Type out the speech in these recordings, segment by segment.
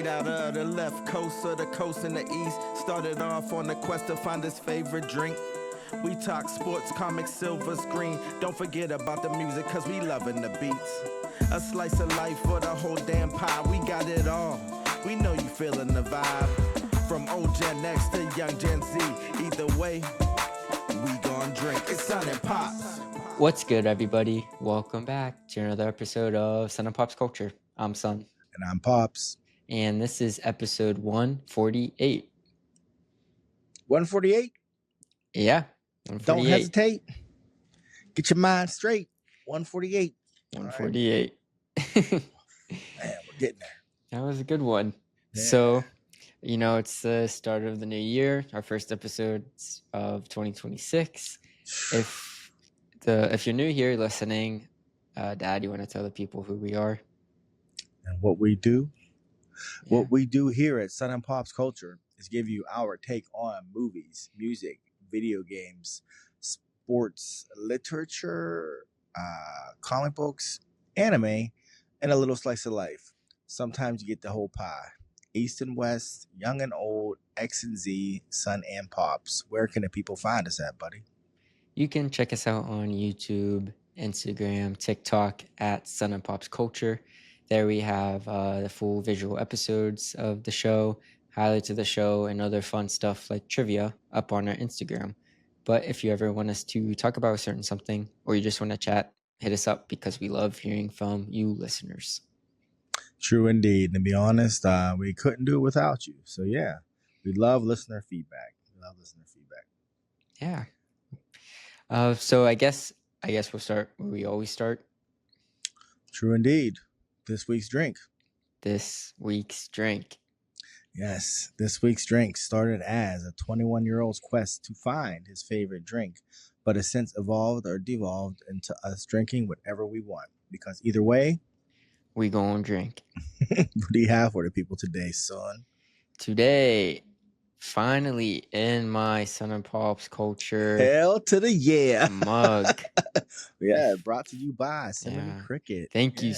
Straight out of the left coast of the coast in the east. Started off on the quest to find his favorite drink. We talk sports, comics, silver screen. Don't forget about the music, cause we loving the beats. A slice of life for the whole damn pie. We got it all. We know you feeling the vibe. From old Gen X to young Gen Z. Either way, we gon' drink. It's Son and Pops. What's good, everybody? Welcome back to another episode of Son and Popsculture. I'm Son. And I'm Pops. And this is episode 148. 148? Yeah, 148. Don't hesitate. Get your mind straight. 148. 148. Man, we're getting there. That was a good one. Yeah. So, it's the start of the new year, our first episode of 2026. If you're new here listening, Dad, you want to tell the people who we are? And what we do? Yeah. What we do here at Son and Pops Culture is give you our take on movies, music, video games, sports, literature, comic books, anime, and a little slice of life. Sometimes you get the whole pie. East and West, young and old, X and Z, Son and Pops. Where can the people find us at, buddy? You can check us out on YouTube, Instagram, TikTok at Son and Pops Culture. There we have the full visual episodes of the show, highlights of the show, and other fun stuff like trivia up on our Instagram. But if you ever want us to talk about a certain something, or you just want to chat, hit us up because we love hearing from you listeners. True indeed. And to be honest, we couldn't do it without you. So yeah, we love listener feedback. Yeah. So I guess we'll start where we always start. True indeed. This week's drink. This week's drink. Yes, this week's drink started as a 21-year-old's quest to find his favorite drink, but has since evolved or devolved into us drinking whatever we want. Because either way, we gonna drink. What do you have for the people today, son? Today, finally in my Son and Pops Culture. Hell to the yeah mug. Yeah, brought to you by Cinnamon Cricket. Thank you,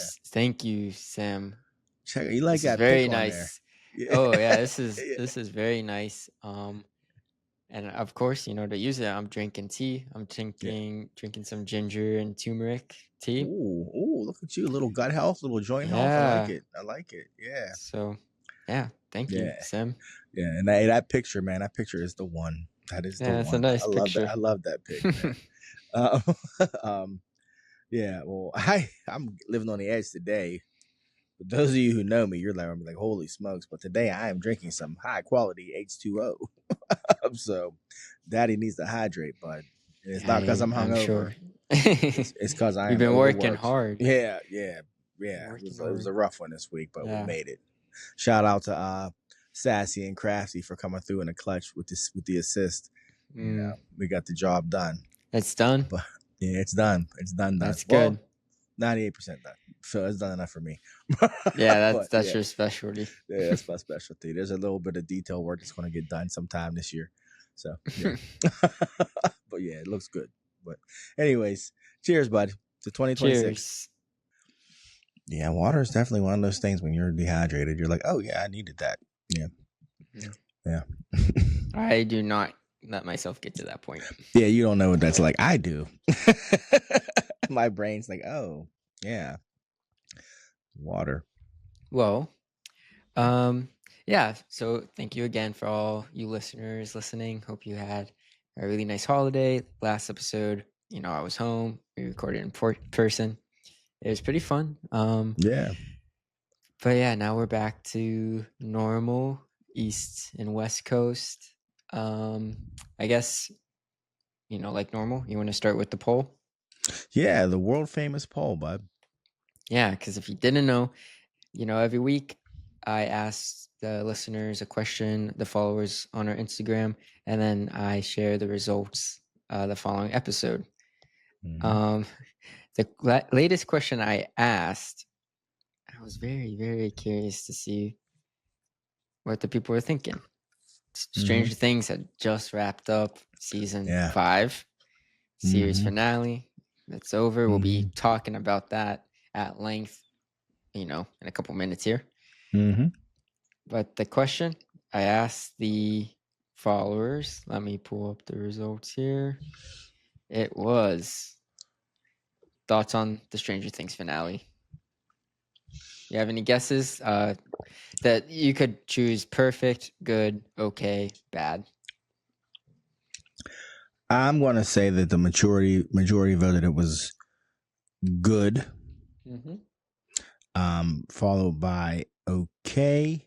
Sam. Check it. You like this that? Very pick nice. Yeah. Oh yeah, this is very nice. And of course, to use it, I'm drinking tea. I'm drinking some ginger and turmeric tea. Ooh, look at you, little gut health, little joint health. I like it. Yeah. So, yeah, thank you, Sam. Yeah, and that picture, man, that picture is the one. That is the one. It's a nice picture. I love that picture. Yeah. Well, I'm living on the edge today. But those of you who know me, you're like, holy smokes! But today I am drinking some high quality H2O. So, Daddy needs to hydrate, bud. And it's not because I'm hungover. Sure. It's because You've been working hard. Yeah. It was a rough one this week, but we made it. Shout out to Sassy and Crafty for coming through in the clutch with the assist. We got the job done. It's done. But yeah, it's done. It's done. That's good. 98% done. So it's done enough for me. Yeah, that's your specialty. Yeah, that's my specialty. There's a little bit of detail work that's going to get done sometime this year. So, yeah. But yeah, it looks good. But anyways, cheers, bud, to 2026. Cheers. Yeah, water is definitely one of those things when you're dehydrated. You're like, oh yeah, I needed that. Yeah. I do not let myself get to that point. Yeah, you don't know what that's like. I do. My brain's like, oh yeah, water. Well, yeah. So thank you again for all you listeners listening. Hope you had a really nice holiday. Last episode, I was home. We recorded in person. It was pretty fun. Yeah. But yeah, now we're back to normal East and West Coast. I guess, like normal. You want to start with the poll? Yeah, the world famous poll, bud. Yeah, because if you didn't know, every week I ask the listeners a question, the followers on our Instagram, and then I share the results the following episode. Mm-hmm. The latest question I asked, I was very, very curious to see what the people were thinking. Stranger Things had just wrapped up season 5, series finale. That's over. We'll be talking about that at length, in a couple minutes here. But the question I asked the followers, let me pull up the results here. It was thoughts on the Stranger Things finale. You have any guesses? That you could choose perfect, good, okay, bad. I'm going to say that the majority voted it was good, followed by okay,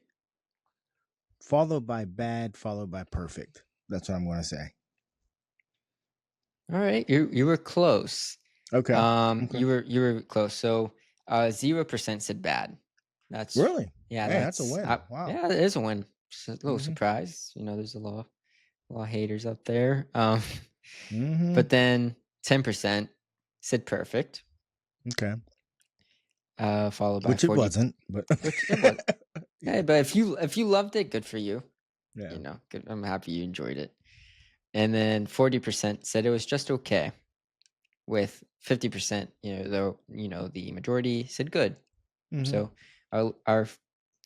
followed by bad, followed by perfect. That's what I'm going to say. All right, you were close. Okay. Okay. You were close. So 0% said bad. That's Really? yeah. Man, that's a win. Wow. Yeah, it is a win. Just a little surprise. You know, there's a lot of haters out there. But then 10% said perfect. Okay. Followed by which 40. It wasn't, but Which it was. Hey, but if you loved it, good for you. Yeah. You know, good. I'm happy you enjoyed it. And then 40% said it was just okay. With 50%, the majority said good. So our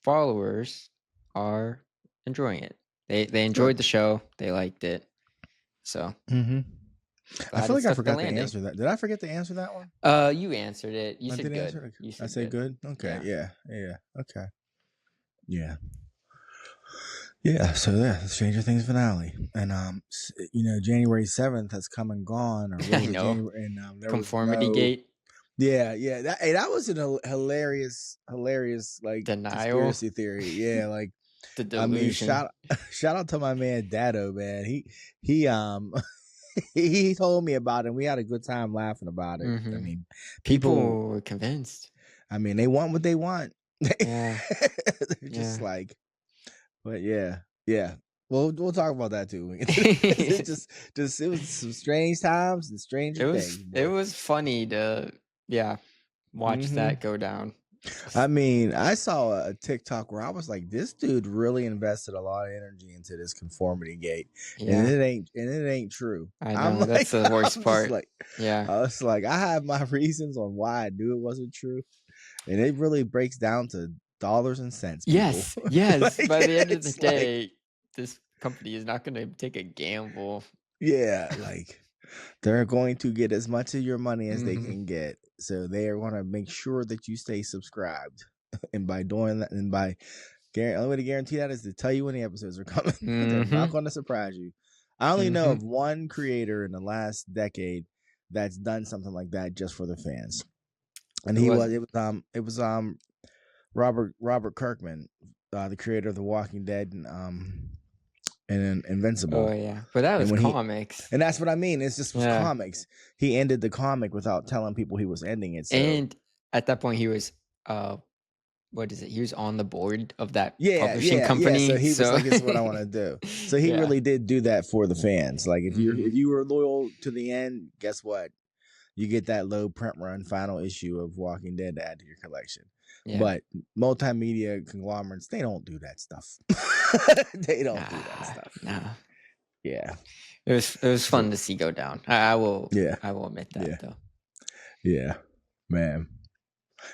followers are enjoying it. They enjoyed the show. They liked it. So I feel like I forgot to answer that. Did I forget to answer that one? You answered it. You said good. You said I said good. Okay. Yeah. Okay. Yeah. Yeah. So the Stranger Things finale, and January 7th has come and gone. Or I know. January, and there Conformity was no, gate. Yeah. That was a hilarious like Denial. conspiracy theory. Yeah, like the delusion. I mean, shout out to my man Dado, man. He he told me about it. We had a good time laughing about it. I mean, people were convinced. I mean, they want what they want. Yeah. They're just like, but yeah. We'll talk about that too. It just it was some strange times and stranger things. It was funny to watch that go down. I mean, I saw a TikTok where I was like, this dude really invested a lot of energy into this conformity gate. Yeah. And it ain't true. I know, that's the worst part. I was like, I have my reasons on why I knew it wasn't true. And it really breaks down to dollars and cents. People. Yes. Like, by the end of the day, this company is not going to take a gamble. Yeah, like they're going to get as much of your money as they can get. So they are going to make sure that you stay subscribed. And by doing that, and by the only way to guarantee that is to tell you when the episodes are coming. They're not going to surprise you. I only know of one creator in the last decade that's done something like that just for the fans. And it was Robert Kirkman, the creator of The Walking Dead and Invincible. Oh yeah, but that was comics, and that's what I mean. It's just comics. He ended the comic without telling people he was ending it. So. And at that point, he was what is it? He was on the board of that publishing company. So he was like, "This is what I want to do." So he really did do that for the fans. Like if you were loyal to the end, guess what? You get that low print run final issue of Walking Dead to add to your collection. Yeah. But multimedia conglomerates, they don't do that stuff. They don't do that stuff. Nah. Yeah. It was fun to see go down. I will admit that though. Yeah. Man.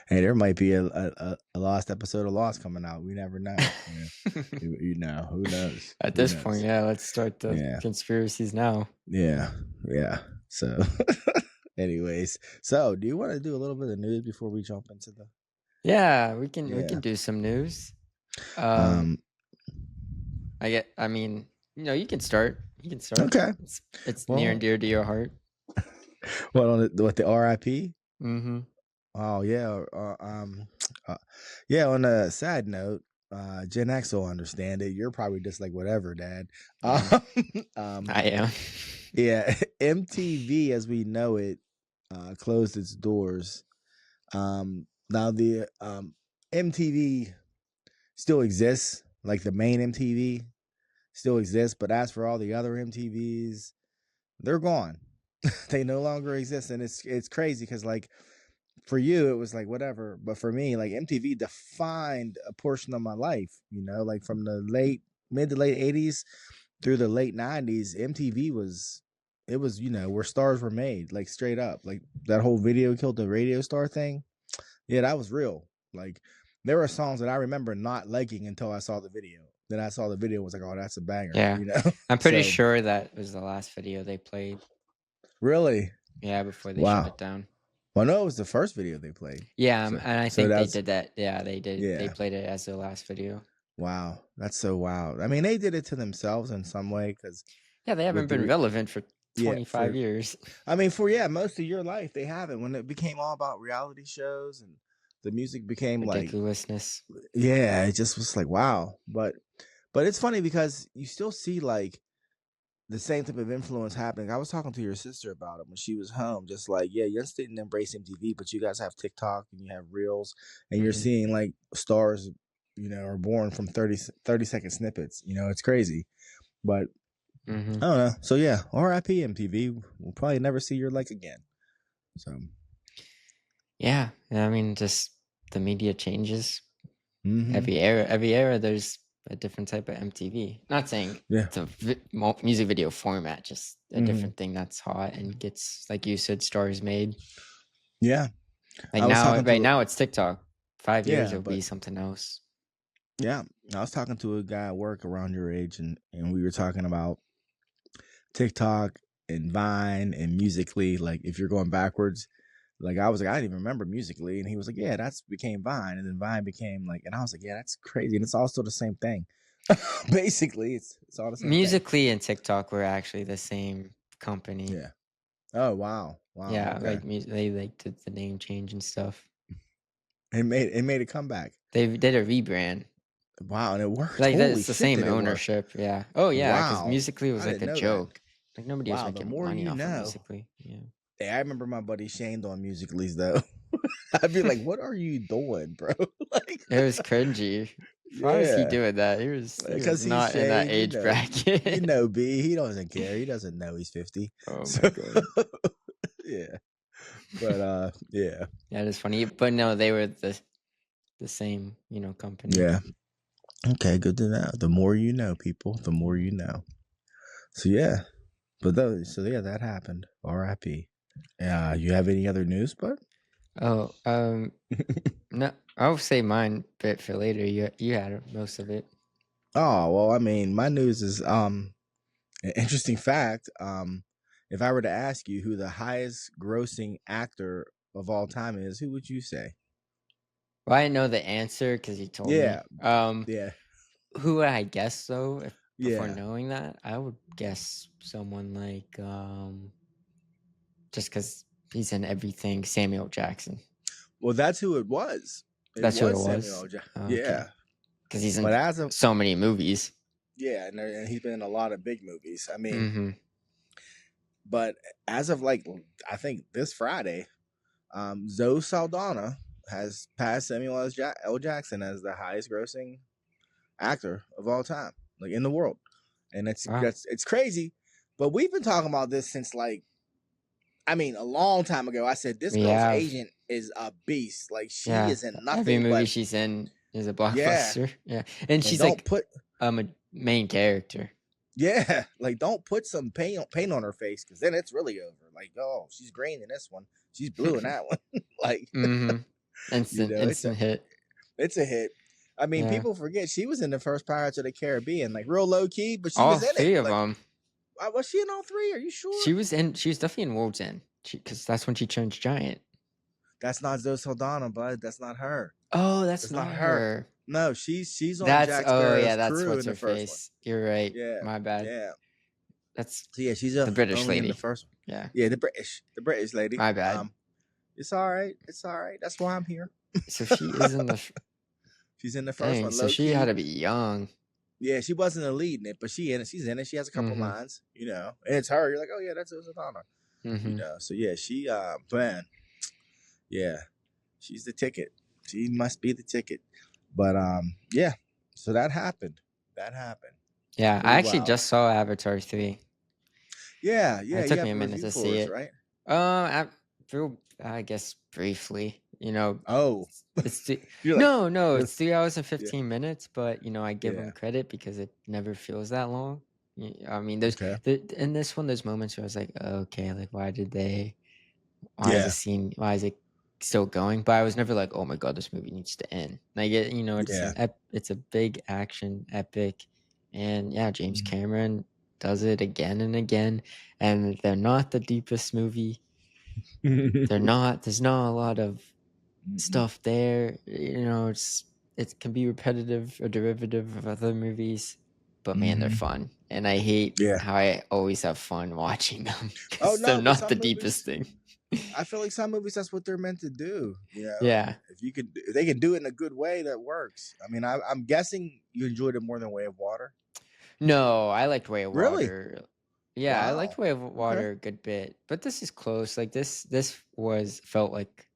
Hey, there might be a lost episode of Lost coming out. We never know. You know, who knows? At this point, let's start the conspiracies now. Yeah. So anyways, so do you want to do a little bit of news before we jump into the? Yeah, we can do some news. I mean, you can start. Okay. It's near and dear to your heart. What the RIP? Mm-hmm. Oh yeah. On a sad note, Gen X will understand it. You're probably just like whatever, Dad. I am. Yeah, MTV as we know it closed its doors. Now the MTV still exists, like the main MTV still exists, but as for all the other MTVs, they're gone. They no longer exist, and it's crazy because like for you it was like whatever, but for me, like MTV defined a portion of my life. Like from the mid to late 80s through the late 90s, MTV was where stars were made, like straight up. Like that whole video killed the radio star thing. Yeah, that was real. Like there were songs that I remember not liking until I saw the video. Then I saw the video and was like, oh, that's a banger. Yeah. You know? I'm pretty So, sure that was the last video they played. really? Yeah, before they shut Wow. it down. Well, no, it was the first video they played. Yeah, So, and I so think they that's did that. Yeah, they did. They yeah. played it as their last video. Wow, that's so wild. I mean, they did it to themselves in some way because Yeah, they haven't been relevant for 25 years. I mean, for most of your life they haven't. When it became all about reality shows and the music became ridiculousness. Yeah, it just was like wow. But it's funny because you still see like the same type of influence happening. I was talking to your sister about it when she was home. Just like, yeah, you just didn't embrace MTV, but you guys have TikTok and you have Reels, and you're seeing like stars, you know, are born from 30-second snippets. You know, it's crazy. But I don't know. So yeah, R.I.P. MTV. We'll probably never see your like again. So yeah, I mean, just the media changes. Every era, there's a different type of MTV. Not saying it's a music video format, just a different thing that's hot and gets, like you said, stars made. Yeah. Like now it's TikTok. 5 years it'll be something else. Yeah. I was talking to a guy at work around your age and we were talking about TikTok and Vine and Musical.ly. Like if you're going backwards, like I was like, I didn't even remember Musical.ly, and he was like, yeah, that's became Vine, and then Vine became like, and I was like, yeah, that's crazy, and it's all still the same thing. Basically, it's all the same. Musical.ly and TikTok were actually the same company. Yeah. Oh wow. Yeah, okay. like they like did the name change and stuff. It made a comeback. They did a rebrand. Wow, and it worked. Like it's the same ownership. Yeah. Oh yeah, because Musical.ly was like a joke. That. Like nobody was making money off of Musical.ly. Yeah. Hey, I remember my buddy Shane on Musical.ly's though. I'd be like, "What are you doing, bro?" Like it was cringy. Why was he doing that? He was not in that age bracket. You know, B. He doesn't care. He doesn't know he's 50. Oh my god. Yeah. But yeah. Yeah, it is funny. But no, they were the same, company. Yeah. Okay, good to know. The more you know, people, the more you know. So yeah. But that happened. R.I.P. You have any other news, bud? Oh, no, I'll say mine bit for later. You had most of it. Oh, well, I mean, my news is an interesting fact. If I were to ask you who the highest grossing actor of all time is, who would you say? Well, I know the answer because you told me. Yeah. Who would I guess though? Before knowing that, I would guess someone like just because he's in everything, Samuel Jackson. Well, that's who it was. That's who it was. Samuel Jackson. Oh, yeah, because he's in so many movies. Yeah, and he's been in a lot of big movies. I mean, but as of like I think this Friday, Zoe Saldana has passed Samuel L. Jackson as the highest grossing actor of all time, like in the world, and it's crazy. But we've been talking about this since a long time ago. I said this girl's agent is a beast. Like she is in nothing. Every movie she's in is a blockbuster. Yeah, and she's like a main character. Yeah, like don't put some paint on her face because then it's really over. Like, oh, she's green in this one, she's blue in that one. Like, instant hit. It's a hit. I mean, people forget she was in the first Pirates of the Caribbean, like real low key, but she was in it. All three of them. Was she in all three? Are you sure? She was definitely in World's End because that's when she turns giant. That's not Zoe Saldana, bud. That's not her. Oh, that's not her. No, she's on Jack Sparrow's crew what's in her the first face. One. You're right. Yeah, my bad. Yeah, that's she's the British lady. In the first one. Yeah, the British lady. My bad. It's all right. That's why I'm here. So she is in the. She's in the first one. So she had to be young. Yeah, she wasn't a lead in it, but she's in it. She has a couple lines, and it's her. You're like, oh yeah, that's Saldana. So yeah, she man, yeah, she's the ticket. She must be the ticket. But yeah, so that happened. Yeah, I actually just saw Avatar 3. Yeah. It took me a minute to see it. Right? I guess briefly. Oh, it's it's 3 hours and 15 minutes, but I give them credit because it never feels that long. I mean, in this one, there's moments where I was like, okay, like why is it still going, but I was never like, oh my god, this movie needs to end. Like it's Yeah. it's a big action epic, and yeah, James Mhm. Cameron does it again and again, and they're not the deepest movie. They're not. There's not a lot of stuff there. It can be repetitive or derivative of other movies, but man, they're Mhm. fun, and I hate Yeah. how I always have fun watching them Oh because they're no, but not the some deepest movies, thing. I feel like some movies that's what they're meant to do, Yeah. and if they can do it in a good way, that works. I mean, I'm guessing you enjoyed it more than Way of Water. No, I liked Way of Really? Water. Yeah, I liked Wow. Way of Okay. Water a good bit, but this is close. Like this was felt like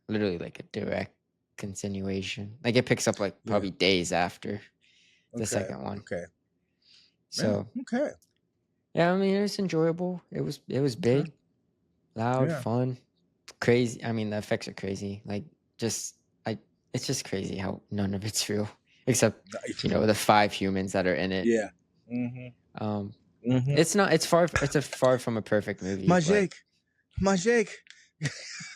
literally like a direct continuation. Like it picks up like Yeah. probably days after the Okay. second one. Okay. Yeah. So Okay. yeah, I mean it was enjoyable. It was Okay. big, loud, Yeah. fun, crazy. I mean the effects are crazy. Like it's just crazy how none of it's real except the 5 humans that are in it. Yeah. Mm-hmm. Um, Mm-hmm. it's a far from a perfect movie, My but Jake.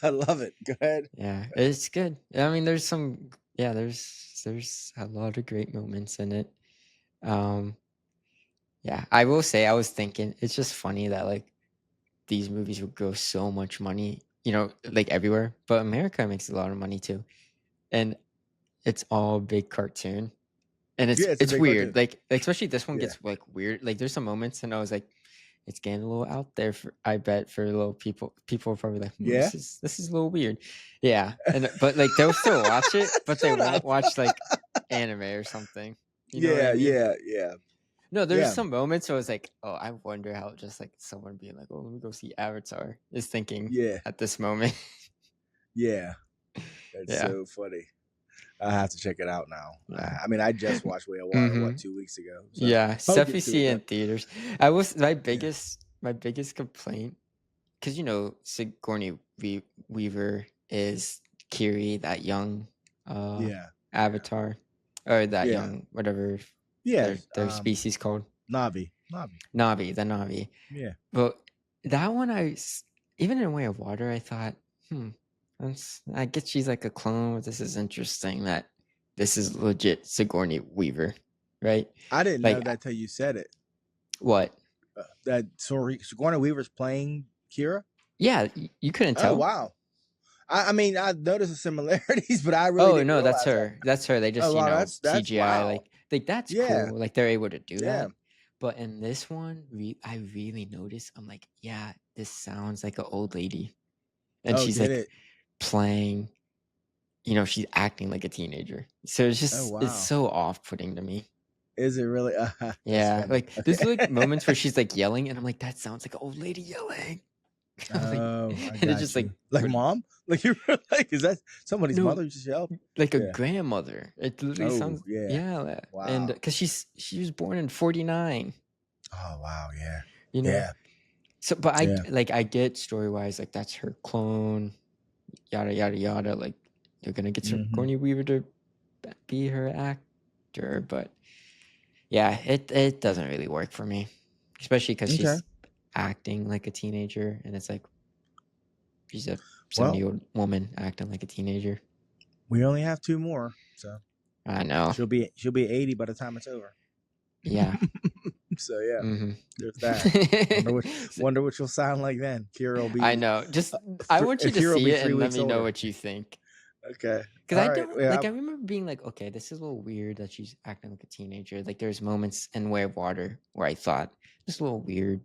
I love it. Go ahead. yeah, it's good. I mean, there's a lot of great moments in it. Yeah, I will say I was thinking it's just funny that like these movies would gross so much money, like everywhere, but America makes a lot of money too, and it's all big cartoon, and Yeah, it's a it's big weird, cartoon. like especially this one Yeah. gets like weird. Like there's some moments, and I was like, it's getting a little out there for I bet for little people. People are probably like, Yeah. this is a little weird. Yeah. But like they'll still watch it, but they Shut won't up. watch like anime or something. You know what Yeah. I mean? Yeah. No, there's Yeah. some moments where I was like, oh, I wonder how just like someone being like, oh, let me go see Avatar is thinking Yeah. at this moment. Yeah. That's Yeah. so funny. I have to check it out now. Yeah. I mean, I just watched Way of Water Mhm. 2 weeks ago. So Yeah. I'll get Stuff you to it see though. in theaters. I was my biggest complaint, because Sigourney Weaver is Kiri, that young Yeah. avatar, or that Yeah. young whatever Yeah. their species called. Navi. Navi, the Navi. Yeah. But that one, even in Way of Water, I thought, I guess she's like a clone, but this is interesting that this is legit Sigourney Weaver, right? I didn't know Like that till you said it. what? That Sigourney Weaver's playing Kira. Yeah, you couldn't Oh tell. wow. I mean, I noticed the similarities, but I really didn't no, realize that's her. That's her. They just Oh wow, that's CGI wow. like that's Yeah. cool. Like they're able to do Yeah. that. But in this one, I really noticed. I'm like, yeah, this sounds like an old lady, and Oh, she's did like it? playing. She's acting like a teenager. So it's Oh it's wow. so off-putting to me. Is it really? That's Yeah, funny. like there's like moments where she's like yelling, and I'm like, that sounds like an old lady yelling. Oh, I And it's got just you. Like mom? Like you're like, is that somebody's no, mother just yelled? like a Yeah. grandmother. It literally Oh sounds yeah. and Wow. because she was born in 49. Oh wow. Yeah. You know, Yeah. so but Yeah. I get story wise, like that's her clone, yada yada yada. Like they're gonna get Sigourney Weaver to be her actor, but yeah, it doesn't really work for me, especially because Okay. she's acting like a teenager, and it's like she's a Well, 70-year-old woman acting like a teenager. we only have 2 more, so I know. she'll be 80 by the time it's over. Yeah. So yeah, Mm-hmm. there's that. Wonder what she'll sound like then. Kira will be. I know. Just I want you to Kira will see be it 3 and let weeks me know older. what you think. Okay. Because I All right. don't Yeah, I remember being like, okay, this is a little weird that she's acting like a teenager. Like there's moments in Way of Water where I thought this is a little weird,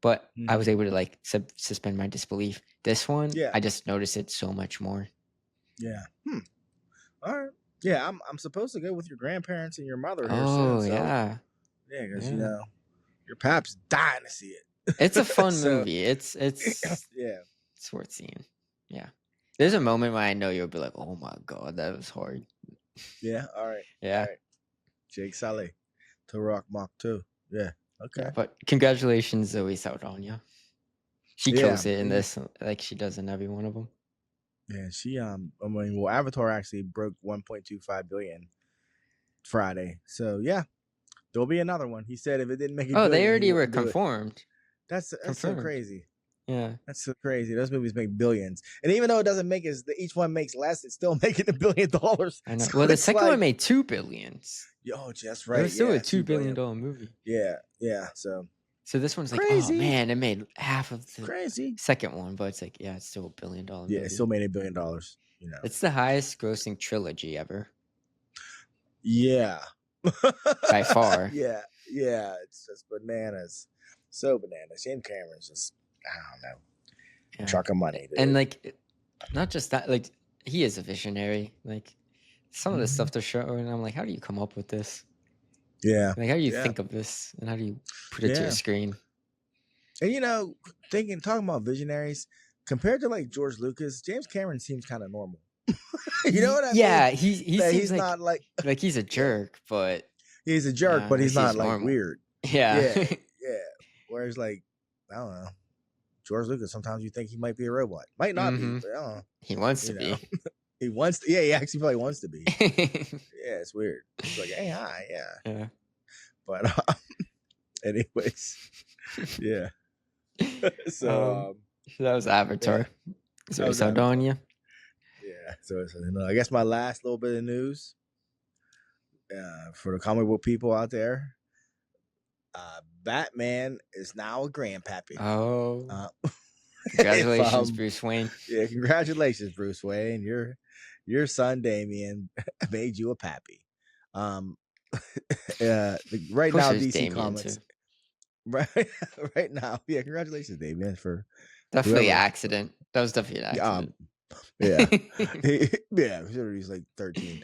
but I was able to like suspend my disbelief. This one, Yeah. I just noticed it so much more. Yeah. All right. Yeah, I'm supposed to go with your grandparents and your mother here Oh soon. So, yeah. yeah, because your pap's dying to see it. It's a fun So- movie. It's Yeah. it's worth seeing. Yeah. There's a moment where I know you'll be like, oh my god, that was hard. Yeah. All right. Yeah. All right. Jake Sully to Rock Mach 2. Yeah. Okay. Yeah, but congratulations, Zoe Saldana. She kills it in this, like she does in every one of them. Yeah, she I mean, well, Avatar actually broke 1.25 billion Friday. So yeah, there'll be another one. He said if it didn't make it Oh, good, they he already were wouldn't do it. conformed. That's so crazy. Yeah. That's so crazy. Those movies make billions, and even though it doesn't make each one makes less, it's still making $1 billion. I know. So Well, the it's second like, one made $2 billion. oh, that's It right. was still Yeah, a $2 billion $2 billion. movie. Yeah, yeah. So So this one's like, oh crazy, man, it made half of the crazy. second one, but it's like, yeah, it's still $1 billion movie. Yeah, it still made $1 billion. You know, It's the highest grossing trilogy ever yeah, by far. yeah, yeah. It's just bananas, so bananas. James Cameron's just, I don't know, Yeah. truck of money, dude. And like, not just that, like he is a visionary. Like some of the stuff they're showing, I'm like, how do you come up with this? Yeah, Like, how do you yeah. think of this, and how do you put it to Yeah. a screen? And you know, talking about visionaries, compared to like George Lucas, James Cameron seems kind of normal. You know what I mean? Yeah, he That seems he's not like he's a jerk, but he's a jerk, yeah, but he's at not least like normal. weird. Yeah, Yeah, yeah. Whereas like, I don't know, George Lucas, sometimes you think he might be a robot. Might not be, but I don't know. he wants to You be. know. He wants to, yeah, he actually probably wants to be. Yeah, it's weird. It's like, hey, hi, yeah. Yeah. But anyways, yeah. So that was Avatar. So that was Saldana. yeah. So I guess my last little bit of news for the comic book people out there, Batman is now a grandpappy. Oh, congratulations, if, Bruce Wayne. Yeah, congratulations, Bruce Wayne. Your son Damian made you a pappy. Right now, DC Damien Comics. too. Right now, yeah. Congratulations, Damian, for definitely accident. That was definitely an accident. Yeah, he's like 13.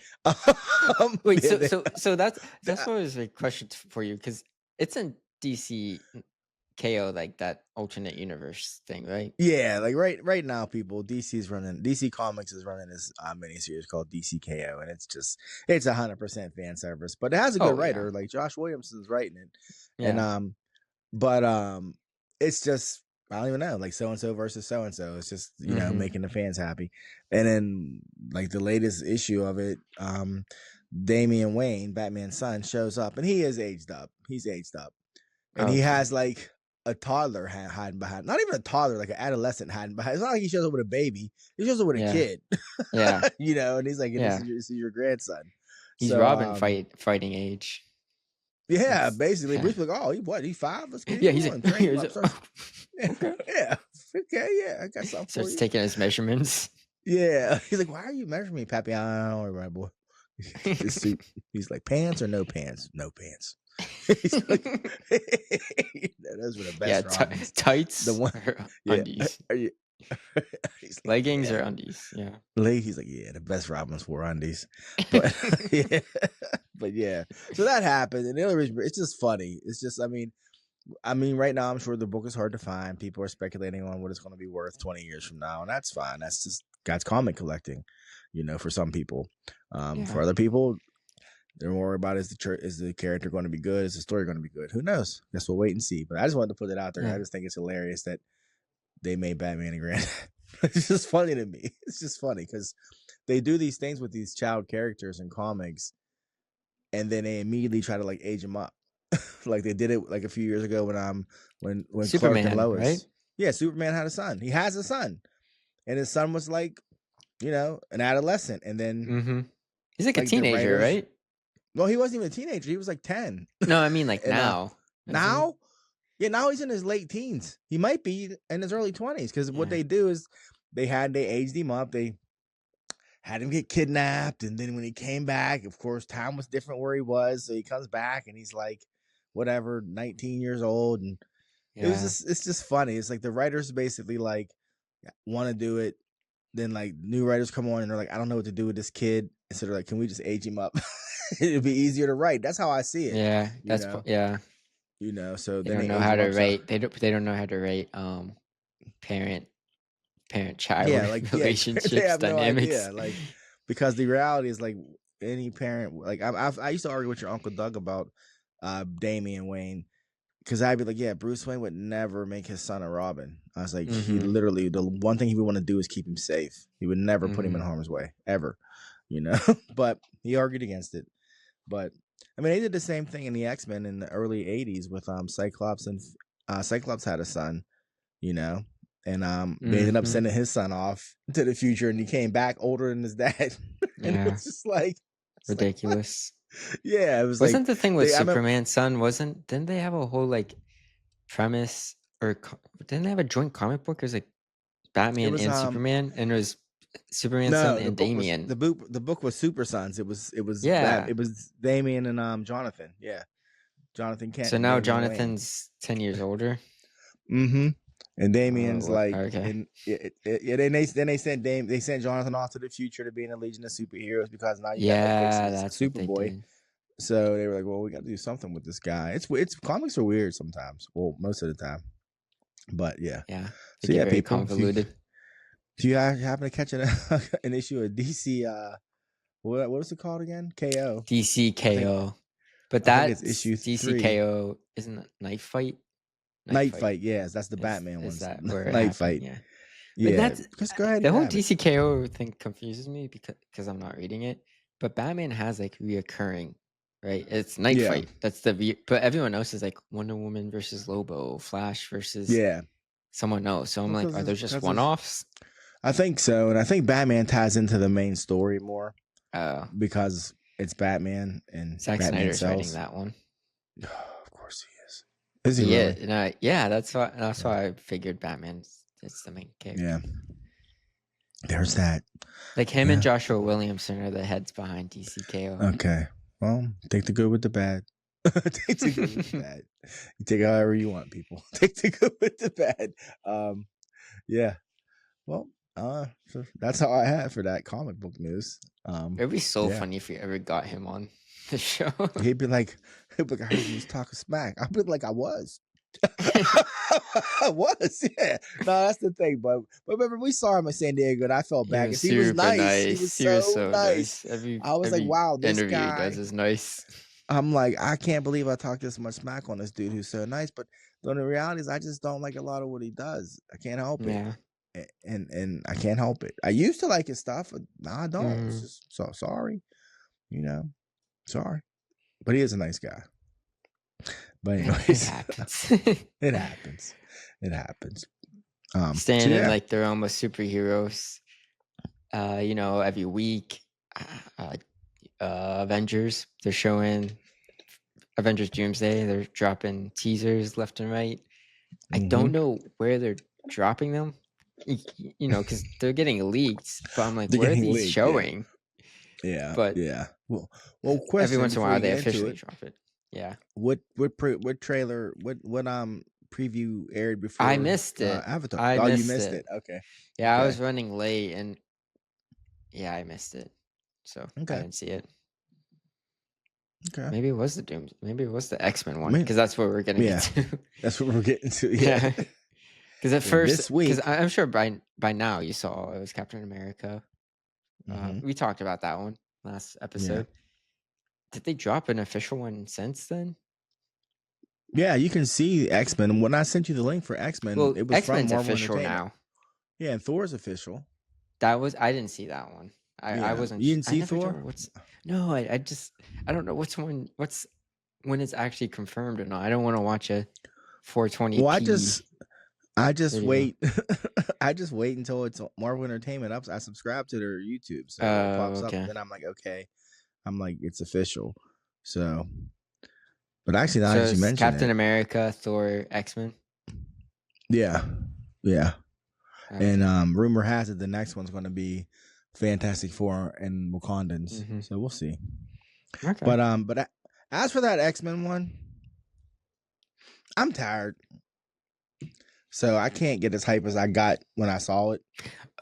Wait, yeah, so that's what was a question for you, because it's in DC KO, like that alternate universe thing, right? Yeah, like right now, DC Comics is running this miniseries called DC KO, and it's 100% fan service, but it has a good writer, like Josh Williamson's writing it, and it's just, I don't even know, like so and so versus so and so. It's just making the fans happy, and then like the latest issue of it, Damian Wayne, Batman's son, shows up, and he is aged up. He's aged up, and he has like a toddler hiding behind, not even a toddler, like an adolescent hiding behind. It's not like he shows up with a baby. He shows up with a kid. Yeah. And he's like, this is your grandson. He's Robin fighting age. Yeah, basically. Bruce like, oh, he's 5? Let's get him on. Train him up. Okay. Yeah. Okay, yeah. I got something for you. Starts taking his measurements. Yeah. He's like, why are you measuring me, Pappy? I don't worry about it, boy. He's like, pants or no pants? No pants. He's like, those were the best. Yeah, tights. The one, undies. Leggings or undies? Yeah. He's like, yeah, the best Robins wore undies. But yeah, but yeah. So that happened, and the other reason, it's just funny. It's just, I mean, right now, I'm sure the book is hard to find. People are speculating on what it's going to be worth 20 years from now, and that's fine. That's just God's comic collecting, for some people. For other people, they're more worried about is the character going to be good? Is the story going to be good? Who knows? Guess we'll wait and see. But I just wanted to put it out there. I just think it's hilarious that they made Batman a grand. It's just funny to me. It's just funny because they do these things with these child characters in comics, and then they immediately try to like age them up. Like they did it like a few years ago when Superman, Clark and Lois, right? Yeah, Superman had a son. He has a son, and his son was like, an adolescent, and then he's like a teenager, right? Well, he wasn't even a teenager. He was like 10. No, I mean like now. Now? Yeah, now he's in his late teens. He might be in his early 20s because what they do is they aged him up. They had him get kidnapped, and then when he came back, of course, time was different where he was. So he comes back and he's like, whatever, 19 years old, and it's just funny. It's like the writers basically like want to do it, then like new writers come on and they're like, I don't know what to do with this kid, and so they're like, can we just age him up? It'd be easier to write. That's how I see it. Yeah, that's so they don't know how to rate. They don't know how to rate parent child relationships they have dynamics. No idea. Like, because the reality is like any parent, like I used to argue with your Uncle Doug about Damian Wayne, because I'd be like, yeah, Bruce Wayne would never make his son a Robin. I was like, he literally, the one thing he would want to do is keep him safe. He would never put him in harm's way ever, but he argued against it. But I mean, they did the same thing in the X-Men in the early 80s with Cyclops, and Cyclops had a son, and they ended up Mhm. sending his son off to the future, and he came back older than his dad, and it Yeah. was just like it's like, what? Ridiculous. Yeah, it was like Wasn't the thing with I remember, Superman's son, didn't they have a whole like premise or didn't they have a joint comic book? It was like it Batman was and Superman, and it was Superman's son no, and Damian. the book was Super Sons. It was Yeah. it was Damien and Jonathan. Yeah, Jonathan Kent So and now Damian Wayne. Jonathan's 10 years older. Mm-hmm. And Damien's Oh, like, okay. and then they sent Jonathan off to the future to be in a Legion of Superheroes because now you got no place Yeah, in that's what they Superboy. did. So they were like, well, we got to do something with this guy. It's comics are weird sometimes. Well, most of the time. But yeah. Yeah. They So get yeah, very people. convoluted. Do you happen to catch an issue of DC? What is it called again? KO. DCKO. But I think it's that's issue 3. DCKO, isn't it Night Fight? Night Fight. Yes, that's the Batman Is ones. that where it Night happened? Fight. Yeah. But Yeah. that's Just go ahead. the And whole have it. DCKO thing confuses me because I'm not reading it. But Batman has like reoccurring, right? It's Night Yeah. Fight. That's but everyone else is like Wonder Woman versus Lobo, Flash versus Yeah. someone else. So I'm Well, like, are those just 'cause one-offs? I think so, and I think Batman ties into the main story more because it's Batman and Zack Batman Snyder's writing sells. that one. Of course he is. Is he really? Yeah, that's why I figured Batman's it's the main character. Yeah. There's that. Like him and Joshua Williamson are the heads behind DCKO. Okay. Well, take the good with the bad. Take the good with the bad. You take it however you want, people. Take the good with the bad. Yeah. Well, so that's all I had for that comic book news. It'd be so funny if you ever got him on the show. He'd be like, I heard you was talking smack. I'd be like, I was. I was, yeah. No, that's the thing. But remember, we saw him in San Diego, and I felt bad because he was nice. He was so nice. I was like, wow, this interview guy he does is nice. I'm like, I can't believe I talked this much smack on this dude who's so nice. But the reality is, I just don't like a lot of what he does. I can't help it. Yeah. And I can't help it. I used to like his stuff, but now I don't. It's just so sorry, sorry. But he is a nice guy. But anyways, it happens. It happens. Staying in like they're almost superheroes. Every week, Avengers. They're showing Avengers Doomsday. They're dropping teasers left and right. I don't know where they're dropping them. Because they're getting leaked. But I'm like, where are these showing? Yeah. But yeah. Well, question. Every once in a while, they officially drop it. Yeah. What trailer? What preview aired before? I missed it. Avatar. You missed it. Okay. Yeah, okay. I was running late, and I missed it, so I didn't see it. Okay. Maybe it was the Doomsday. Maybe it was the X-Men one, because that's what we're gonna get to. That's what we're getting to. Yeah. Because at first, because I'm sure by now you saw it was Captain America. We talked about that one last episode. Yeah. Did they drop an official one since then? Yeah, you can see X-Men. When I sent you the link for X-Men, it was X-Men's from Marvel official Entertainment. now. Yeah, and Thor's official. I didn't see that one. I wasn't. You didn't see Thor? No, I don't know when it's actually confirmed or not. I don't want to watch a 420p. Well, I just wait. I just wait until it's Marvel Entertainment up. I subscribe to their YouTube, so it pops up, and then I'm like, okay. I'm like, it's official. So, but actually, now that you mentioned Captain America, Thor, X-Men. Yeah. Okay. And rumor has it the next one's going to be Fantastic Four and Wakandans. So we'll see. Okay. But as for that X-Men one, I'm tired. So I can't get as hype as I got when I saw it.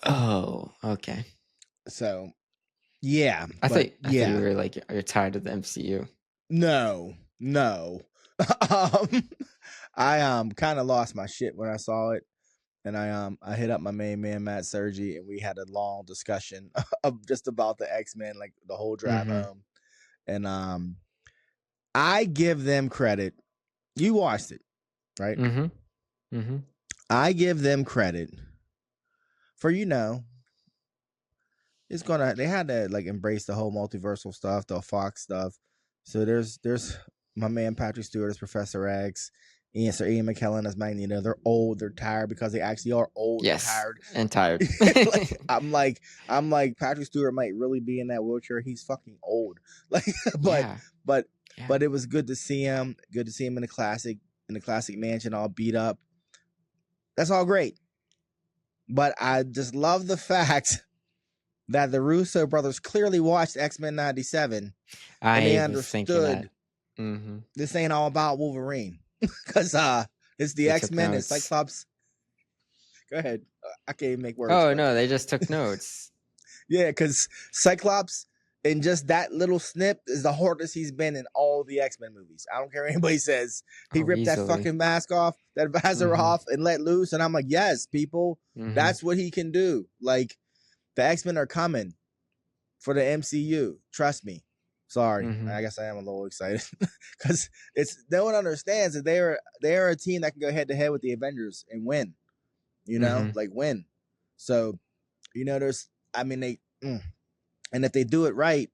Oh, okay. So, yeah. I thought you were like, you're tired of the MCU. No. I kind of lost my shit when I saw it. And I hit up my main man, Matt Sergi, and we had a long discussion of just about the X-Men, like the whole drive home. And I give them credit. You watched it, right? I give them credit for, they had to like embrace the whole multiversal stuff, the Fox stuff. So there's my man Patrick Stewart as Professor X, Sir Ian McKellen as Magneto. They're old, they're tired because they actually are old and Yes, tired. and tired. I'm like Patrick Stewart might really be in that wheelchair. He's fucking old. Like, but Yeah. but Yeah. but it was good to see him. Good to see him in the classic mansion, all beat up. That's all great. But I just love the fact that the Russo brothers clearly watched X-Men 97 and they understood this ain't all about Wolverine. Because it's the X-Men and Cyclops. Go ahead. I can't even make words. Oh, no, they just took notes. Yeah, because Cyclops in just that little snip is the hardest he's been in all the X-Men movies. I don't care what anybody says. He ripped that fucking mask off, that visor off, and let loose. And I'm like, yes, people, that's what he can do. Like, the X-Men are coming for the MCU. Trust me. Sorry. I guess I am a little excited. Because no one understands that they're a team that can go head-to-head with the Avengers and win. You know? Like, win. So, you know, and if they do it right,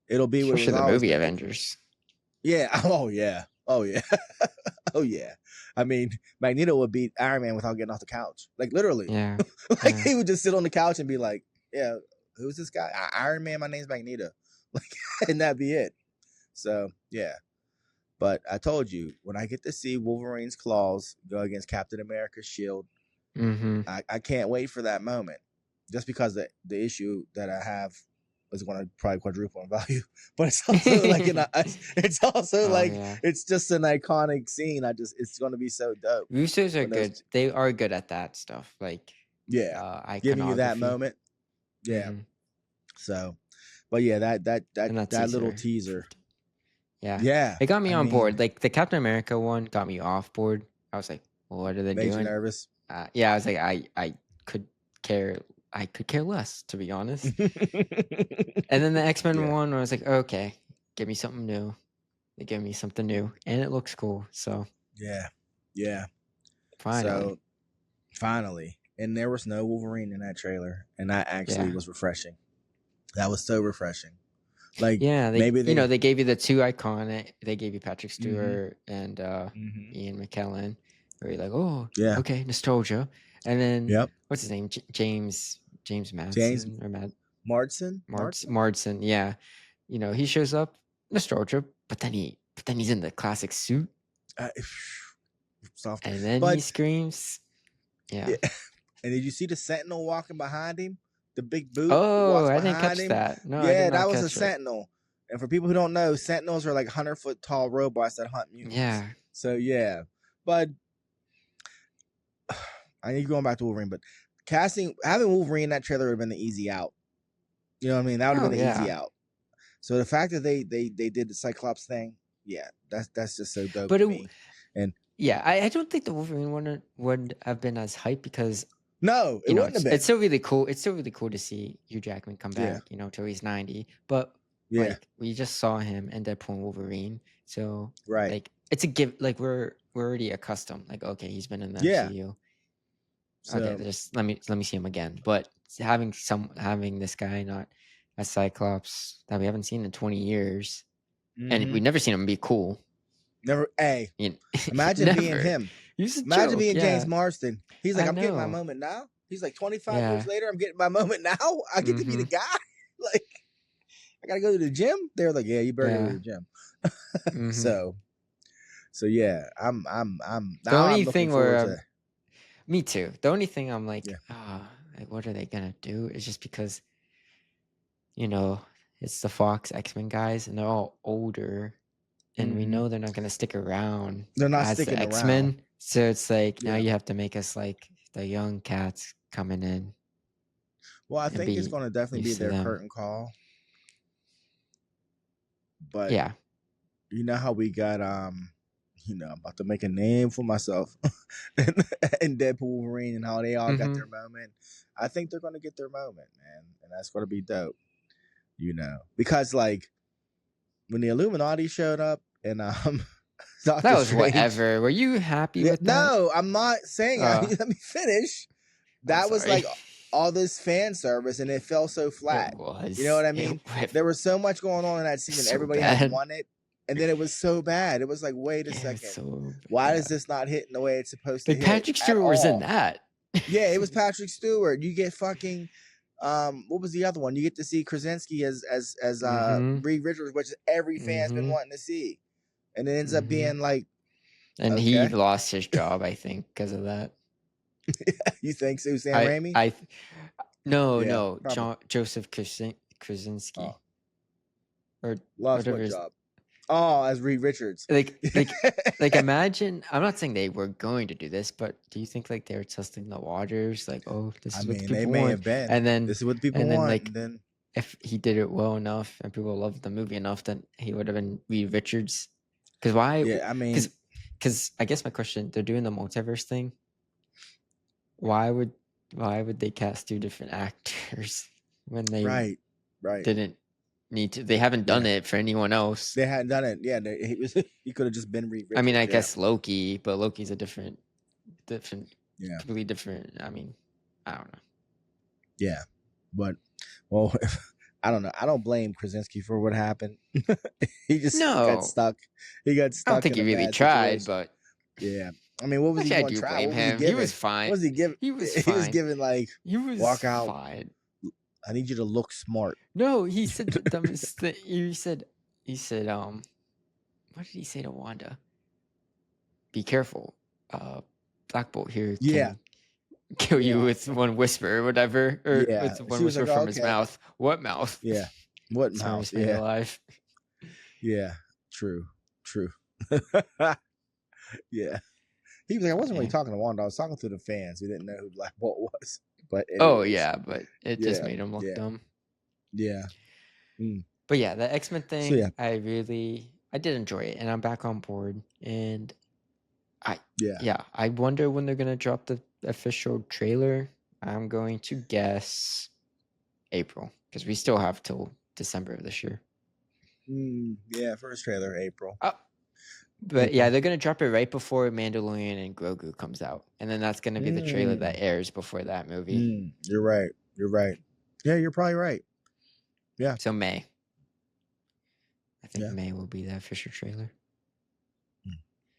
it'll be what especially the movie Avengers. Yeah. Oh yeah. Oh yeah. Oh yeah. I mean, Magneto would beat Iron Man without getting off the couch. Like, literally. Yeah. Like, he would just sit on the couch and be like, yeah, who's this guy? Iron Man, my name's Magneto. Like, and that'd be it. So yeah. But I told you, when I get to see Wolverine's claws go against Captain America's shield, I can't wait for that moment. Just because the issue that I have is going to probably quadruple in value, but it's also like it's just an iconic scene. It's going to be so dope. Russos are good. They are good at that stuff. Like, giving you that moment. Yeah. So, but yeah, that little teaser. Yeah. It got me on board. Like, the Captain America one got me off board. I was like, well, what are they doing? Made you nervous? Yeah, I was like, I could care less, to be honest. And then the X-Men one, I was like, okay, give me something new. They give me something new, and it looks cool. So yeah. Finally, and there was no Wolverine in that trailer, and that actually was refreshing. That was so refreshing. Like, they gave you the two iconic. They gave you Patrick Stewart and Ian McKellen. Where you're like, oh, okay, nostalgia. And then what's his name? James Madsen Marsden. Yeah, you know, he shows up, nostalgia, but then he's in the classic suit, and then he screams. Yeah. And did you see the Sentinel walking behind him? The big boot. Oh, I didn't catch that. No, yeah, that was a Sentinel. And for people who don't know, Sentinels are like 100-foot tall robots that hunt mutants. Yeah. So yeah, but I need going back to Wolverine, but having Wolverine in that trailer would have been the easy out. You know what I mean? That would have been the easy out. So the fact that they did the Cyclops thing, that's just so dope to me. And I don't think the Wolverine one would have been as hype because no, it wouldn't have been. It's still really cool. It's still really cool to see Hugh Jackman come back, you know, till he's 90. But like, we just saw him in Deadpool and Wolverine, so like, it's a give. Like, we're already accustomed. Like, okay, he's been in the MCU. So, okay, just let me see him again. But having this guy not a Cyclops that we haven't seen in 20 years, and we've never seen him be cool. Never. Hey, imagine being him. Imagine being James Marsden. He's like, I'm getting my moment now. He's like, 25 years later, I'm getting my moment now. I get to be the guy. Like, I gotta go to the gym. They're like, yeah, you better go to the gym. So yeah, I'm the only thing where me too. The only thing I'm like, like, what are they gonna do? Is just because, you know, it's the Fox X-Men guys, and they're all older, and we know they're not gonna stick around. They're not as sticking the X-Men. around. So it's like now you have to make us like the young cats coming in. Well, I think it's gonna definitely be their curtain call. But you know how we got you know, I'm about to make a name for myself in Deadpool, Wolverine, and how they all got their moment. I think they're going to get their moment, man. And that's going to be dope, you know. Because, like, when the Illuminati showed up and that was Strange, whatever. Were you happy with that? No, I'm not saying let me finish. That was, like, all this fan service, and it fell so flat. It was. You know what I mean? There was so much going on in that scene, and everybody had wanted. and then it was so bad. It was like, wait a Yeah, second, so why yeah. is this not hitting the way it's supposed to Like hit Patrick at Stewart was in all? that. Yeah, it was Patrick Stewart. You get fucking what was the other one? You get to see Krasinski as Mhm. Reed Richards, which every fan's been Mhm. wanting to see, and it ends up being like, And he okay, lost his job, I think, because of that. you think so, Sam Raimi? No, Yeah, probably. Joseph Krasinski, Oh, or lost whatever what his job? Oh, as Reed Richards. like imagine. I'm not saying they were going to do this, but do you think like they were testing the waters? Like, oh, this I is what the mean, they people may want, have been. and then This is what the people want, like and then if he did it well enough and people loved the movie enough, then he would have been Reed Richards. Because why? yeah, I mean, Because I guess my question: they're doing the multiverse thing. Why would they cast two different actors when they right. didn't need to? They haven't done it for anyone else. They hadn't done it. Yeah, he could have just been Reed Richards. I mean, I yeah. guess Loki, but Loki's a different, Yeah. completely different. I mean, I don't know. Yeah, but well, I don't know. I don't blame Krasinski for what happened. He just got stuck. He got stuck. I don't think in he a really bad tried, situation. but Yeah, I mean, what was actually, he I going to do try? blame What was he him. giving? He was fine. What was he giving? He was He fine. was giving like, He was walk out. fine. I need you to look smart. No, he said the dumbest thing. He said, what did he say to Wanda? Be careful. Black Bolt here can kill you with one whisper or whatever, or with one She was whisper like, from his okay. mouth. What mouth? Yeah, what Smartest mouth? man Yeah, alive. yeah, true. Yeah, he was like, I wasn't really talking to Wanda. I was talking to the fans who didn't know who Black Bolt was. But anyways, oh yeah, but it just made him look dumb. Yeah. But yeah, the X-Men thing, yeah. I did enjoy it, and I'm back on board. And I wonder when they're gonna drop the official trailer. I'm going to guess April, because we still have till December of this year. Yeah, first trailer April. But yeah, they're gonna drop it right before Mandalorian and Grogu comes out, and then that's gonna be the trailer that airs before that movie. You're right. Yeah, you're probably right. Yeah. So May. I think May will be the official trailer.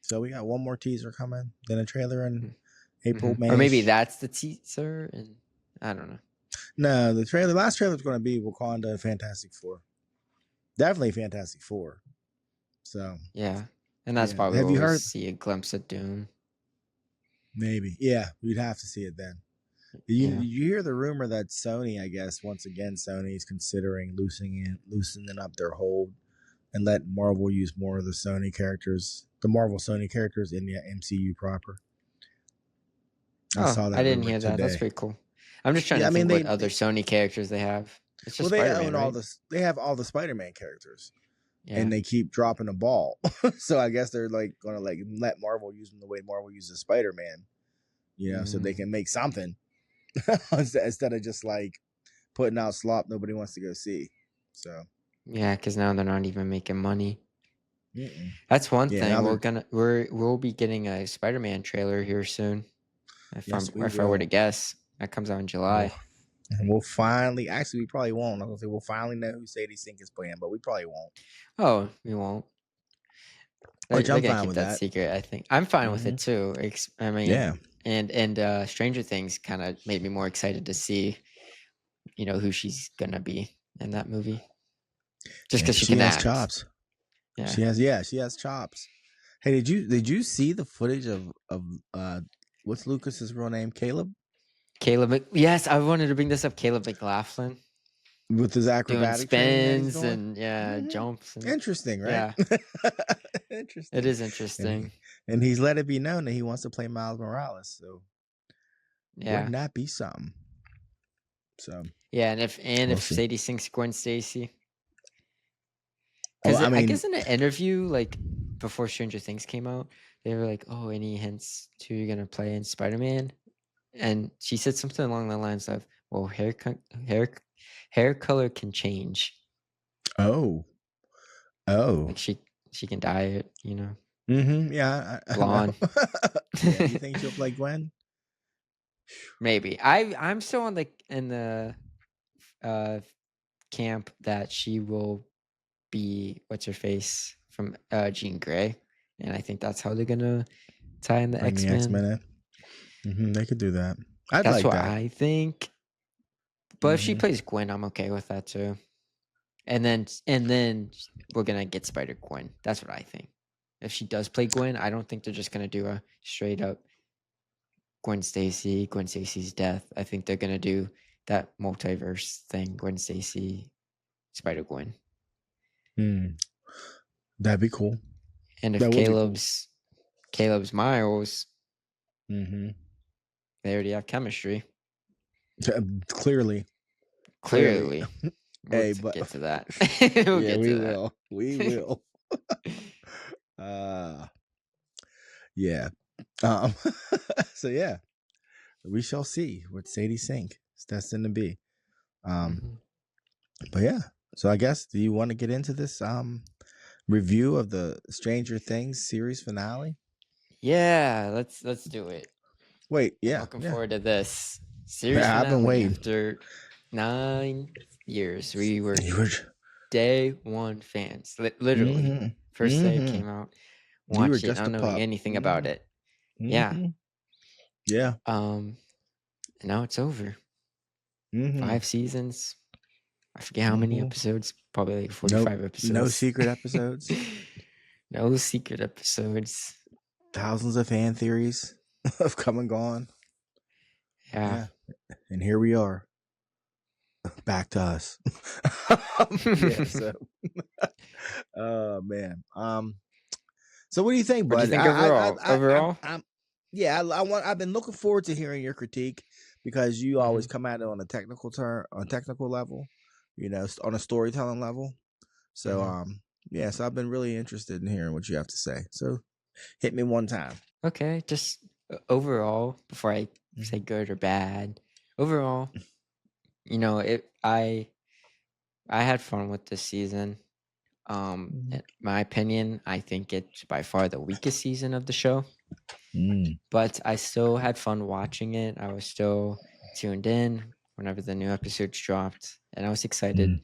So we got one more teaser coming, then a trailer in April, May. Or maybe that's the teaser, and I don't know. No, the last trailer is going to be Wakanda and Fantastic Four. Definitely Fantastic Four. So yeah, and that's probably have you heard? See a glimpse of Doom. Maybe. Yeah, we'd have to see it then. You hear the rumor that Sony, I guess, once again, Sony is considering loosening up their hold and let Marvel use more of the Sony characters, the Marvel Sony characters in the MCU proper. I saw that. I didn't hear that. That's pretty cool. I'm just trying to think what other Sony characters they have. It's just they Spider-Man, own right? they have all the Spider-Man characters, and they keep dropping the ball. So I guess they're like going to let Marvel use them the way Marvel uses Spider-Man, so they can make something instead of just like putting out slop nobody wants to go see. So yeah, because now they're not even making money. That's one thing. We'll be getting a Spider-Man trailer here soon. If I were to guess, that comes out in July. And we'll finally, actually, we probably won't. I was gonna say we'll finally know who Sadie Sink is playing, but we probably won't. Oh, we won't. Which I'm gonna fine keep with that secret. I think I'm fine with it too. I mean, and Stranger Things kind of made me more excited to see, who she's gonna be in that movie. Just because she can has act. Chops. Yeah, she has chops. Hey, did you see the footage of what's Lucas's real name? Caleb. Yes, I wanted to bring this up. Caleb McLaughlin. With his acrobatic doing spins and jumps. And, interesting, right? Yeah. Interesting. It is interesting. And he's let it be known that he wants to play Miles Morales. So wouldn't that be something? So yeah, and if Sadie Sink's Gwen Stacy. Because I guess in an interview, like before Stranger Things came out, they were like, "Oh, any hints to you're gonna play in Spider-Man?" And she said something along the lines of, "Well, hair color can change." Oh. Like she can dye it, Yeah. Blonde. Yeah, you think she'll play Gwen? Maybe. I'm still in the camp that she will be what's her face from Jean Grey, and I think that's how they're gonna tie in the Bring the X-Men. X-Men in. They could do that. I'd That's like what that. I think. But if she plays Gwen, I'm okay with that too. And then we're gonna get Spider-Gwen. That's what I think. If she does play Gwen, I don't think they're just gonna do a straight up Gwen Stacy's death. I think they're gonna do that multiverse thing, Gwen Stacy, Spider-Gwen. That'd be cool. And if That would be cool. Caleb's Miles, Mm-hmm. they already have chemistry. Clearly. Clearly. Hey, We'll but get to that. yeah, we will. We will. Yeah. So yeah, we shall see what Sadie Sink is destined to be. But yeah, so I guess, do you want to get into this review of the Stranger Things series finale? Yeah, let's do it. Wait, yeah, Looking forward to this series Yeah, I've been finale waiting. after 9 years. We were day one fans, literally. First day it came out, watch it, not knowing anything about it. Yeah. Yeah. And now it's over. 5 seasons. I forget how many episodes. Probably like 45 episodes. No secret episodes. No secret episodes. Thousands of fan theories have come and gone. Yeah. And here we are. Back to us. Yeah, so oh man. So what do you think, bud? What do you think overall? I've been looking forward to hearing your critique, because you always come at it on a technical level, on a storytelling level. So yeah, so I've been really interested in hearing what you have to say. So hit me one time. Okay, just overall, before I say good or bad, overall, I had fun with this season. In my opinion, I think it's by far the weakest season of the show. But I still had fun watching it. I was still tuned in whenever the new episodes dropped, and I was excited.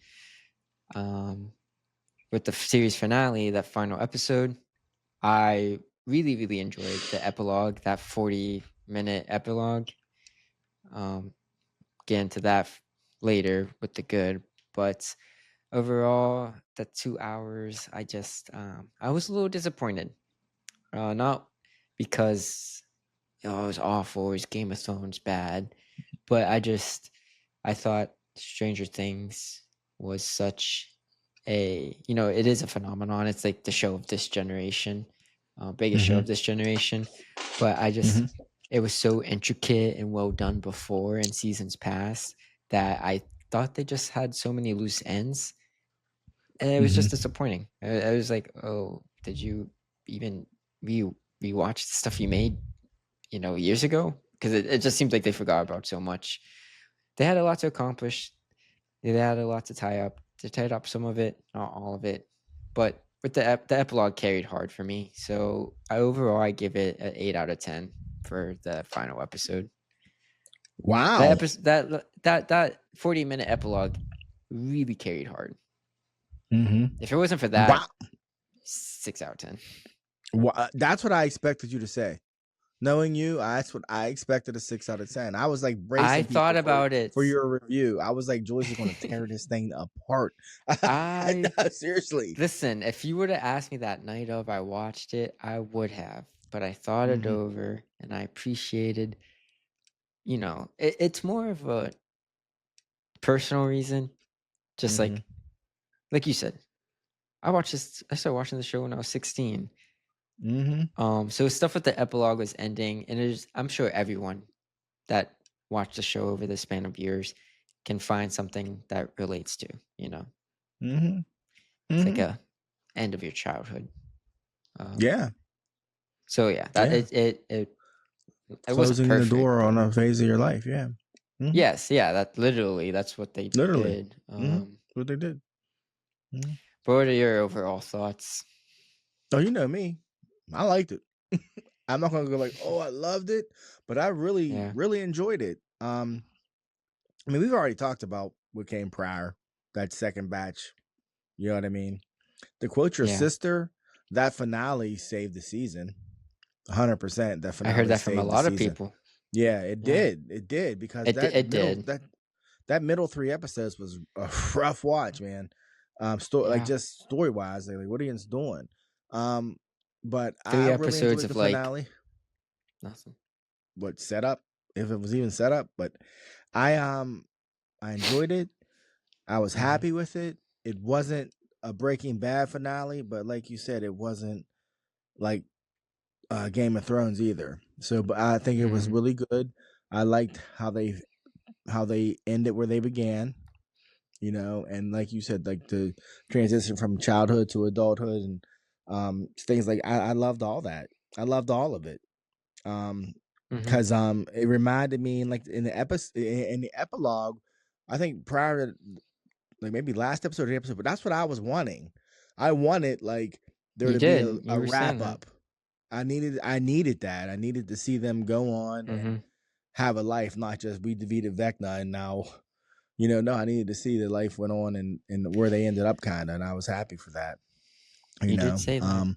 With the series finale, that final episode, I really, really enjoyed the epilogue, that 40-minute epilogue. Get into that later with the good, but overall, the 2 hours, I was a little disappointed. Not because it was awful, or is Game of Thrones bad, but I thought Stranger Things was such a, it is a phenomenon. It's like the show of this generation, biggest show of this generation. But it was so intricate and well done before in seasons past that I thought they just had so many loose ends. And it was just disappointing. I was like, oh, did you even rewatch the stuff you made, years ago? Because it just seems like they forgot about so much. They had a lot to accomplish. They had a lot to tie up. They tied up some of it, not all of it. But with the epilogue carried hard for me. So overall, I give it an 8 out of 10 for the final episode. Wow. That 40-minute epilogue really carried hard. If it wasn't for that, 6 out of 10. That's what I expected you to say. Knowing you, that's what I expected, a 6 out of 10. I was like bracing. I thought about it for your review. I was like, Joyce is going to tear this thing apart. Seriously. Listen, if you were to ask me that night of I watched it, I would have. But I thought it over, and I appreciated. It's more of a personal reason. Just like you said, I started watching the show when I was 16. So stuff with the epilogue was ending, and I'm sure everyone that watched the show over the span of years can find something that relates to, It's like a end of your childhood. Yeah. So yeah, that it closing the door on a phase of your life. Yeah. Yes. Yeah. That's what they did. What they did. But what are your overall thoughts? Oh, you know me. I liked it. I'm not gonna go like, oh, I loved it, but I really, really enjoyed it. I mean, we've already talked about what came prior, that second batch. You know what I mean? To quote your sister, that finale saved the season. 100%. That I finale heard that from a saved the lot of season. people. Yeah, it Yeah. did. It did because It did. that middle 3 episodes was a rough watch, man. Like Yeah. just story wise, like what are you doing? But 3 I really episodes enjoyed of the like finale. nothing. What set up, if it was even set up, but I enjoyed it. I was Mhm. happy with it. It wasn't a Breaking Bad finale, but like you said, it wasn't like Game of Thrones either. So, but I think it was Mhm. really good. I liked how they ended where they began, and like you said, like the transition from childhood to adulthood and things like I loved all that. I loved all of it. Mhm. Because it reminded me like in the epilogue, I think prior to like maybe last episode or the episode, but that's what I was wanting. I wanted like there You to be did. a You were saying wrap that. up. I needed that. I needed to see them go on and Mhm. have a life, not just we defeated Vecna and now, no, I needed to see the life went on and where they ended up kind of, and I was happy for that. You did say that.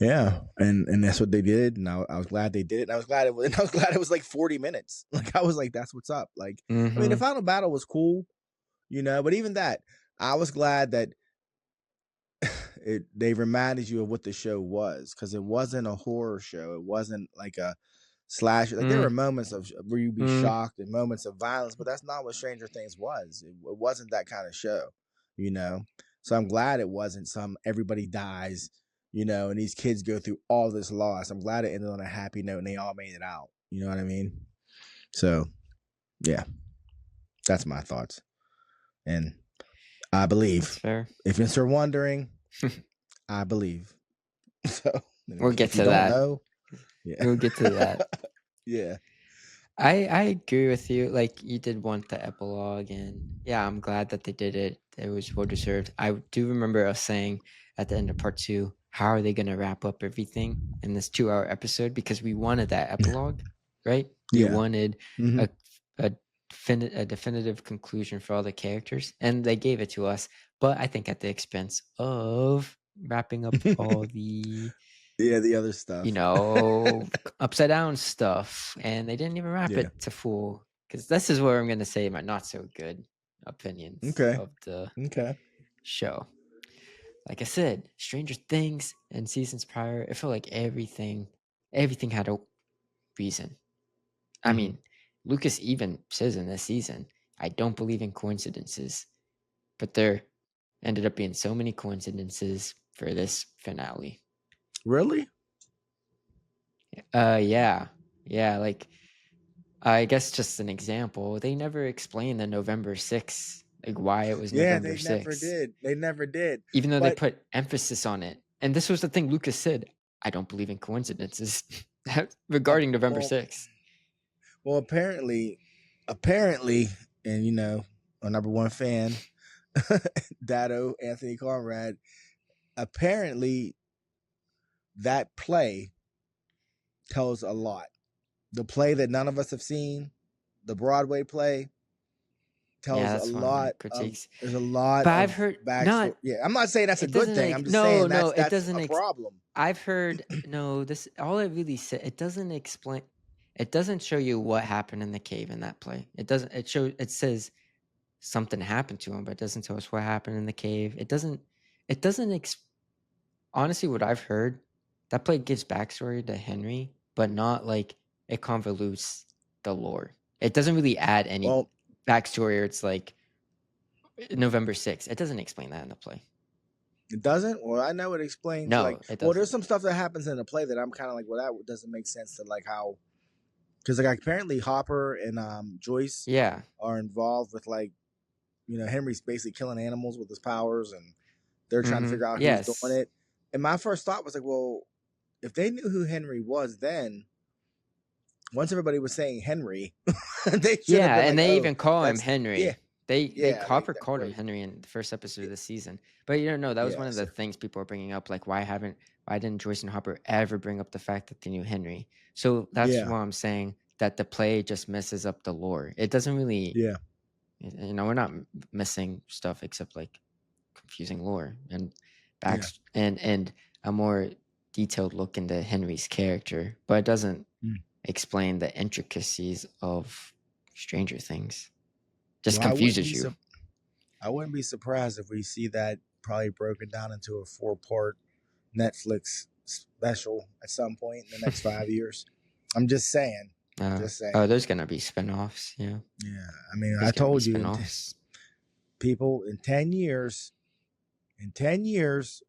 Yeah, and that's what they did, and I was glad they did it. And I was glad it was like 40 minutes. Like I was like, that's what's up. Like, I mean, the Mhm. final battle was cool, but even that, I was glad that they reminded you of what the show was, because it wasn't a horror show. It wasn't like a slasher. Like there were moments of where you'd be shocked and moments of violence, but that's not what Stranger Things was. It wasn't that kind of show, So I'm glad it wasn't some everybody dies, and these kids go through all this loss. I'm glad it ended on a happy note and they all made it out. You know what I mean? So yeah, that's my thoughts. And I believe, That's fair. if you're wondering, I believe. So We'll get if you to don't that. know, yeah, We'll get to that. yeah, I agree with you. Like you did want the epilogue, and yeah, I'm glad that they did it. It was well deserved. I do remember us saying at the end of part 2, how are they going to wrap up everything in this 2-hour episode? Because we wanted that epilogue, right? We yeah. wanted Mm-hmm. a definitive conclusion for all the characters, and they gave it to us. But I think at the expense of wrapping up all the Yeah, the other stuff. upside down stuff, and they didn't even wrap Yeah. it to full. Because this is where I'm going to say my not so good opinions Okay. of the Okay. show. Like I said, Stranger Things and seasons prior, it felt like everything had a reason. I mean, Lucas even says in this season, I don't believe in coincidences, but there ended up being so many coincidences for this finale. Really? Yeah. Like I guess just an example. They never explained the November 6th, like why it was Yeah, November they never 6th, did. They never did. even though they But put emphasis on it. And this was the thing Lucas said, I don't believe in coincidences regarding November 6th. well, apparently, and our number one fan, Dado Anthony Conrad, apparently that play tells a lot. The play that none of us have seen, the Broadway play, tells That's one of my critiques. there's a lot But I've of heard backstory. Yeah, I'm not saying that's a it good doesn't thing. I'm just saying no, it that's doesn't a problem. I've heard this all it really said, it doesn't explain, it doesn't show you what happened in the cave in that play. It says something happened to him, but it doesn't tell us what happened in the cave. It doesn't honestly, what I've heard, that play gives backstory to Henry, but not like it convolutes the lore. It doesn't really add any Well, backstory, or it's like November 6th. It doesn't explain that in the play. it doesn't. Well, I know it explains No, it well, doesn't. there's some stuff that happens in the play that I'm kind of like, well, that doesn't make sense to like how, because like apparently Hopper and Joyce Yeah. are involved with like, Henry's basically killing animals with his powers, and they're trying to figure out who's doing it. And my first thought was like, well, if they knew who Henry was, then once everybody was saying Henry, they should have been and like, they oh, even call him that's Henry. yeah. Hopper called him Henry in the first episode of the season. But you don't know, that was one of the so, things people are bringing up. Like, why didn't Joyce and Hopper ever bring up the fact that they knew Henry? So that's why I'm saying that the play just messes up the lore. It doesn't really, we're not missing stuff except like confusing lore and and a more detailed look into Henry's character, but it doesn't Mm. explain the intricacies of Stranger Things. Just Well, confuses you. I wouldn't be surprised if we see that probably broken down into a 4-part Netflix special at some point in the next 5 years. I'm just saying. Oh, there's gonna be spinoffs. Yeah. Yeah. I mean, There's I told you, spinoffs. people, in 10 years,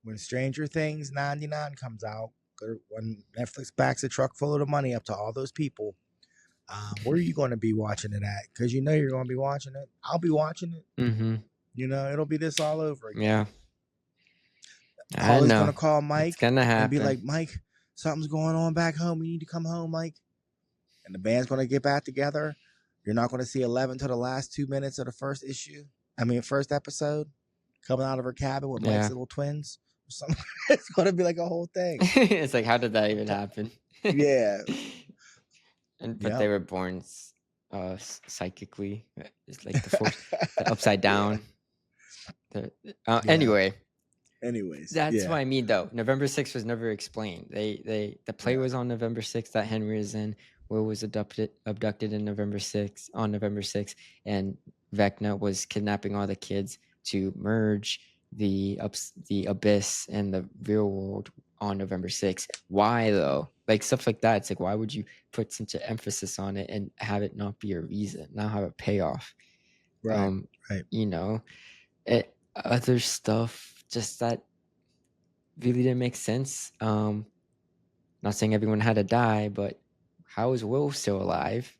when Stranger Things 99 comes out, when Netflix backs a truck full of the money up to all those people, where are you going to be watching it at? Because you know you're going to be watching it. I'll be watching it. Mm-hmm. You know, it'll be this all over again. Yeah. Holly's going to call Mike. It's gonna happen. And be like, Mike, something's going on back home. You need to come home, Mike. And the band's going to get back together. You're not going to see 11 till the last 2 minutes of the first episode, coming out of her cabin with Mike's little twins or something. It's going to be like a whole thing. It's like, how did that even happen? Yeah. But they were born psychically. It's like the force, the upside down. Anyway. Anyways, that's what I mean, though. November 6th was never explained. The play was on November 6th that Henry is in. Will was abducted in November 6th, and Vecna was kidnapping all the kids to merge the abyss and the real world on November 6th. Why though? Like stuff like that. It's like, why would you put such an emphasis on it and have it not be a reason, not have a payoff? Right. You know, other stuff just that really didn't make sense. Not saying everyone had to die, but how is Will still alive?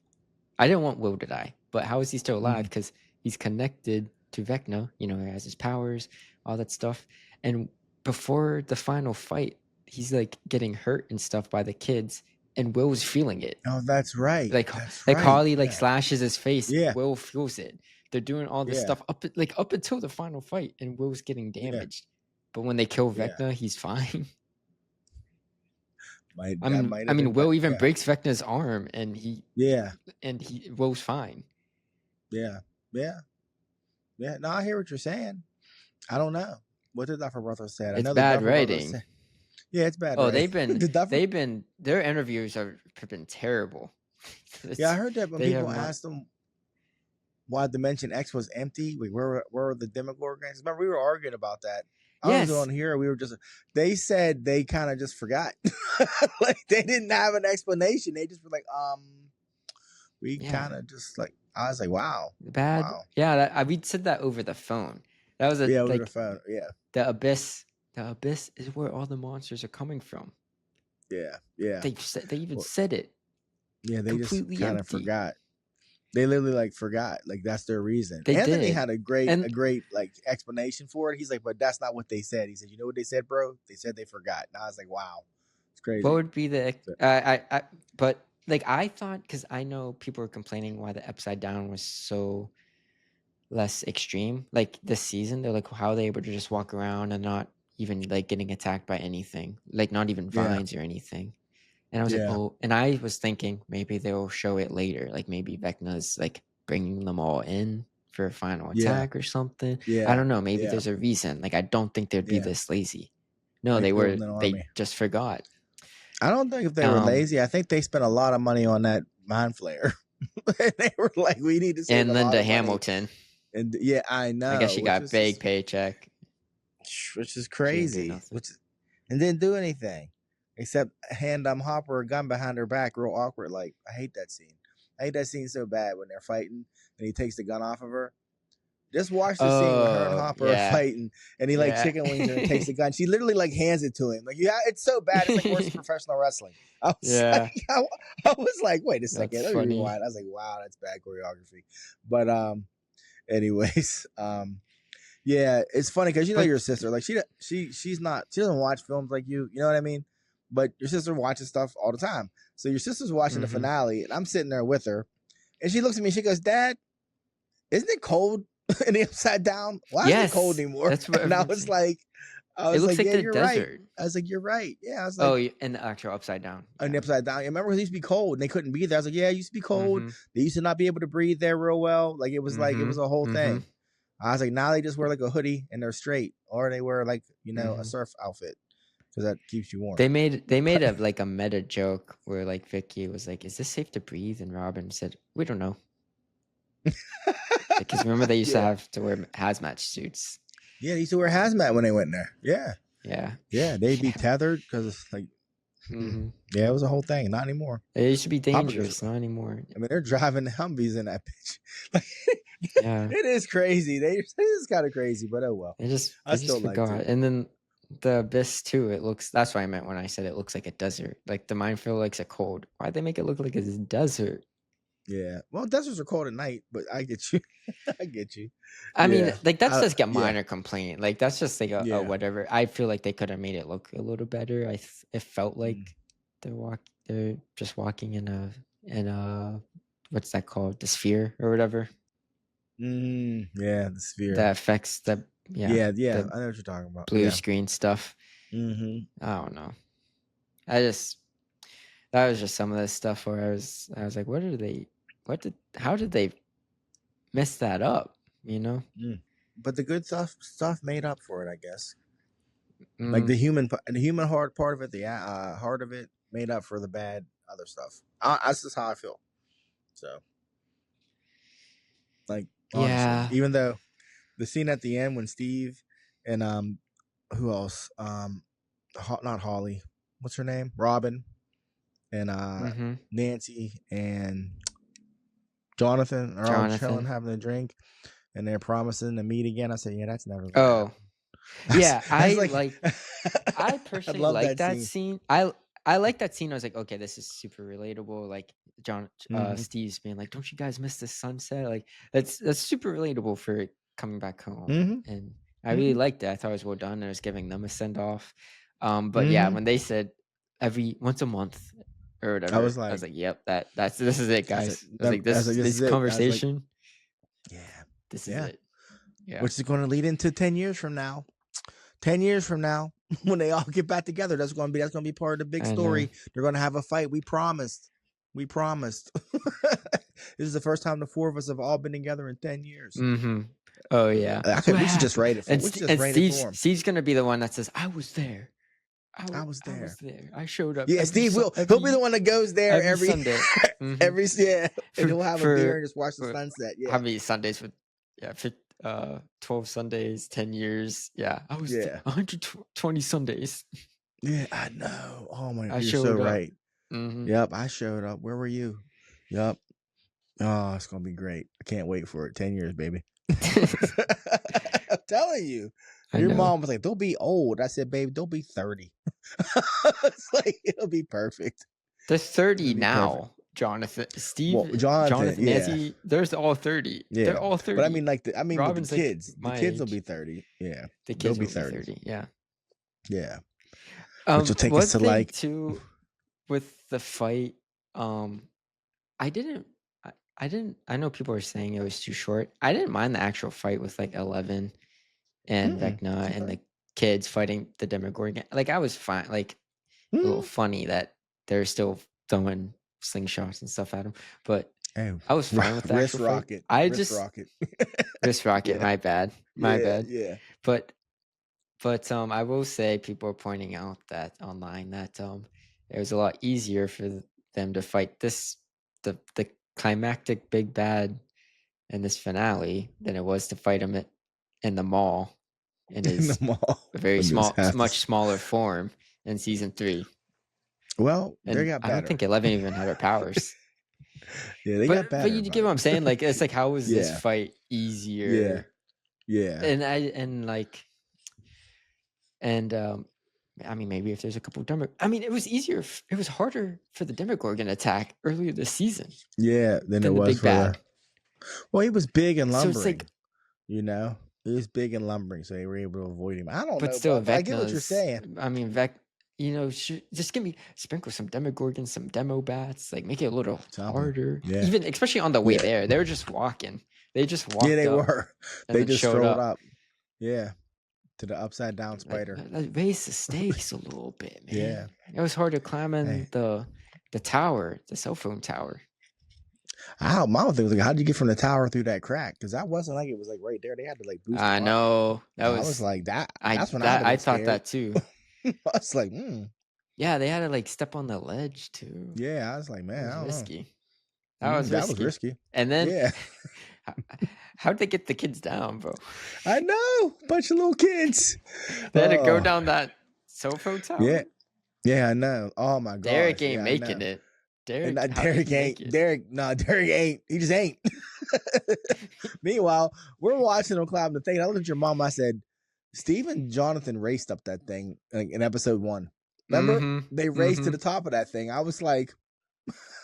I didn't want Will to die, but how is he still alive? Because he's connected to Vecna. You know, he has his powers, all that stuff. And before the final fight, he's like getting hurt and stuff by the kids, and Will's feeling it. Oh, that's right. Like Harley slashes his face. Yeah. Will feels it. They're doing all this stuff up until the final fight, and Will's getting damaged. But when they kill Vecna, he's fine. Will even breaks Vecna's arm, and Will's fine. Yeah. No, I hear what you're saying. I don't know. What did Duffer Brothers say? It's bad writing. Yeah, it's bad. Oh, writing. Their interviews have been terrible. I heard that when people asked them why Dimension X was empty. Where were the Demogorgons? Remember, we were arguing about that. I was on here. We were they said they kind of just forgot. Like they didn't have an explanation. They just were like, we kind of just like, I was like, wow. Bad. Wow. Yeah. We said that over the phone. That was over the phone. Yeah. The abyss is where all the monsters are coming from. Yeah. They even said it. Yeah. They just kind of forgot. They literally forgot. That's their reason. Anthony had a great explanation for it. He's like, but that's not what they said. He said, you know what they said, bro? They said they forgot. And I was like, wow, it's crazy. What would be the but I thought, because I know people are complaining why the Upside Down was so less extreme. Like this season, they're like, how are they able to just walk around and not even getting attacked by anything, not even vines or anything. And I was like, and I was thinking maybe they'll show it later. Like maybe Vecna's bringing them all in for a final attack or something. Yeah. I don't know. Maybe there's a reason. I don't think they'd be this lazy. No, they just forgot. I don't think if they were lazy. I think they spent a lot of money on that mind flayer. They were like, we need to save and Linda Hamilton. And I know. I guess she got a big paycheck. Which is crazy. And didn't do anything. Except hand Hopper a gun behind her back, real awkward. I hate that scene. I hate that scene so bad when they're fighting and he takes the gun off of her. Just watch the scene when her and Hopper are fighting, and he chicken wings her and takes the gun. She literally hands it to him. It's so bad. It's worse than professional wrestling. I was like, wait a second. Let me rewind. I was like, wow, that's bad choreography. But anyways, it's funny because your sister, she doesn't watch films like you. You know what I mean? But your sister watches stuff all the time. So your sister's watching the finale, and I'm sitting there with her, and she looks at me. She goes, "Dad, isn't it cold in the Upside Down? Why isn't it cold anymore?" And I was like, "It looks like the you're desert." Right. I was like, "You're right." Yeah, I was like, in the actual Upside Down. In the Upside Down. Remember, it used to be cold, and they couldn't be there. I was like, "Yeah, it used to be cold. They used to not be able to breathe there real well. It was it was a whole thing." I was like, now they just wear a hoodie and they're straight, or they wear a surf outfit. because that keeps you warm. They made a like a meta joke where like Vicky was like, "Is this safe to breathe?" And Robin said, "We don't know." Because remember they used to have to wear hazmat suits. Yeah, they used to wear hazmat when they went there. Yeah. Yeah. They'd be tethered because it's like, yeah, it was a whole thing. Not anymore. It used to be dangerous, not anymore. I mean, they're driving the Humvees in that bitch. Like, yeah, it is crazy. It is kind of crazy, but oh well. I just still forgot. liked it. And then the abyss too. It looks. That's what I meant when I said it looks like a desert. Like the minefield looks a cold. Why'd they make it look like it's a desert? Yeah. Well, deserts are cold at night, but I get you. I get you. I mean, like that's just a minor complaint. Like that's just like a whatever. I feel like they could have made it look a little better. It felt like they're just walking in a what's that called? The sphere or whatever. Yeah, the sphere. That affects the I know what you're talking about. Blue screen stuff. I don't know. That was just some of the stuff where I was like, how did they mess that up? You know? But the good stuff made up for it, I guess. Like the human heart part of it, the heart of it made up for the bad other stuff. That's just how I feel. So, like, honestly, even though the scene at the end when Steve and who else? Not Holly. What's her name? Robin and Nancy and Jonathan are all chilling, having a drink, and they're promising to meet again. I said, yeah, that's never gonna happen. Yeah, I personally like that scene. I like that scene. I was like, okay, this is super relatable. Like Steve's being like, don't you guys miss the sunset? Like that's super relatable for coming back home. And I really liked it. I thought it was well done. I was giving them a send off. But yeah, when they said once a month or whatever, I was like, yep, this is it, guys. I was like, this conversation. This is it. Yeah. Which is going to lead into 10 years from now. 10 years from now, when they all get back together, that's going to be part of the big story. They're going to have a fight. We promised. This is the first time the four of us have all been together in 10 years. Oh yeah. We should just write it for him. Steve's going to be the one that says, I was there. I was there. I showed up. Yeah, Steve he'll be the one that goes there every Sunday. And he'll have a beer and just watch the sunset. Yeah. How many Sundays 12 Sundays, 10 years. Yeah. I was 120 Sundays. Yeah, I know. Oh my God. You're so right. Yep, I showed up. Where were you? Yep. Oh, it's going to be great. I can't wait for it. 10 years, baby. I'm telling you. Your mom was like, they'll be old. I said, babe, they'll be 30. It's like, it'll be perfect. They're 30 now. Perfect. Jonathan, Steve, Jonathan, Nancy, they're all 30. Yeah. They're all 30. But I mean, Robin's the kids. Like the kids will be 30. Yeah. The kids will be 30. Yeah. Yeah. Which will take us to like too with the fight. I know people are saying it was too short. I didn't mind the actual fight with like 11 and Vecna and the kids fighting the Demogorgon. Like I was fine. Like a little funny that they're still throwing slingshots and stuff at him, but I was fine with that. Wrist rocket. Wrist rocket. Yeah. My bad. Yeah. But I will say people are pointing out that online that it was a lot easier for them to fight the climactic big bad in this finale than it was to fight him in the mall in his very small, much smaller form in season 3. Well, they got better. I don't think 11 even had her powers. Yeah, they got better. But you get what I'm saying? Like, it's like, how was this fight easier? Yeah. I mean, maybe if there's a couple it was easier. It was harder for the Demogorgon attack earlier this season. Yeah, than it was the big bad. Well, he was big and lumbering. So it's like, he was big and lumbering, so they were able to avoid him. I don't know, but still, I get what you're saying. I mean, just sprinkle some Demogorgons, some demo bats, like make it a little harder. Yeah. Even especially on the way there, they were just walking. They just walked. Yeah, they were. They just showed up. Yeah, to the upside down spider. That raised the stakes a little bit, man. Yeah, it was hard to climb in the tower, the cell phone tower. My thing was like, how did you get from the tower through that crack? Because that wasn't like it was like right there. They had to like boost. I know. I was like that. I thought that too. I was like, Yeah, they had to like step on the ledge too. yeah. I was like, That man, was I don't risky. know. That was risky. And then Yeah, how'd they get the kids down, bro? I know. Bunch of little kids. They had to go Oh, down that Sofo tower. yeah, yeah. I know. Oh my Derek gosh. ain't Yeah, I making know. it. And Derek, how did he make it? Derek ain't. He just ain't. Meanwhile, we're watching them climb the thing. I looked at your mom. I said, Steve and Jonathan raced up that thing in episode 1. Remember? They raced to the top of that thing. I was like,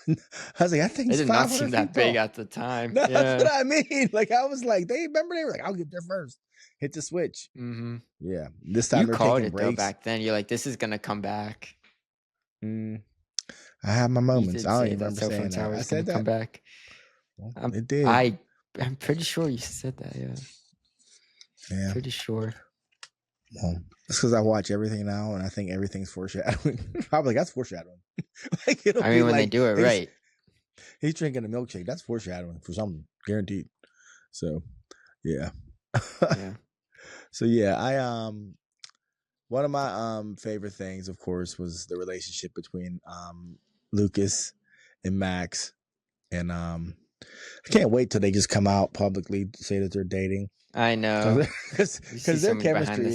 that It thing's did not 500 seem feet that big tall. at the time. No, Yeah. that's what I mean. Like, I was like, they were like, I'll get there first. Hit the switch. Yeah. This time You they're called taking it though breaks. back then. You're like, this is gonna come back. I have my You moments. did I don't say even that remember Cell saying Phone that. Tower I is gonna said come that. back. Well, it did. I'm pretty sure you said that. Yeah. Yeah. Pretty sure. Well, it's because I watch everything now, and I think everything's foreshadowing. Probably that's foreshadowing. Like it'll I be mean, when they like do it right. he's drinking a milkshake. That's foreshadowing for something, guaranteed. So, yeah. Yeah. So yeah, I one of my favorite things, of course, was the relationship between Lucas and Max, and I can't wait till they just come out publicly to say that they're dating. I know. Because their chemistry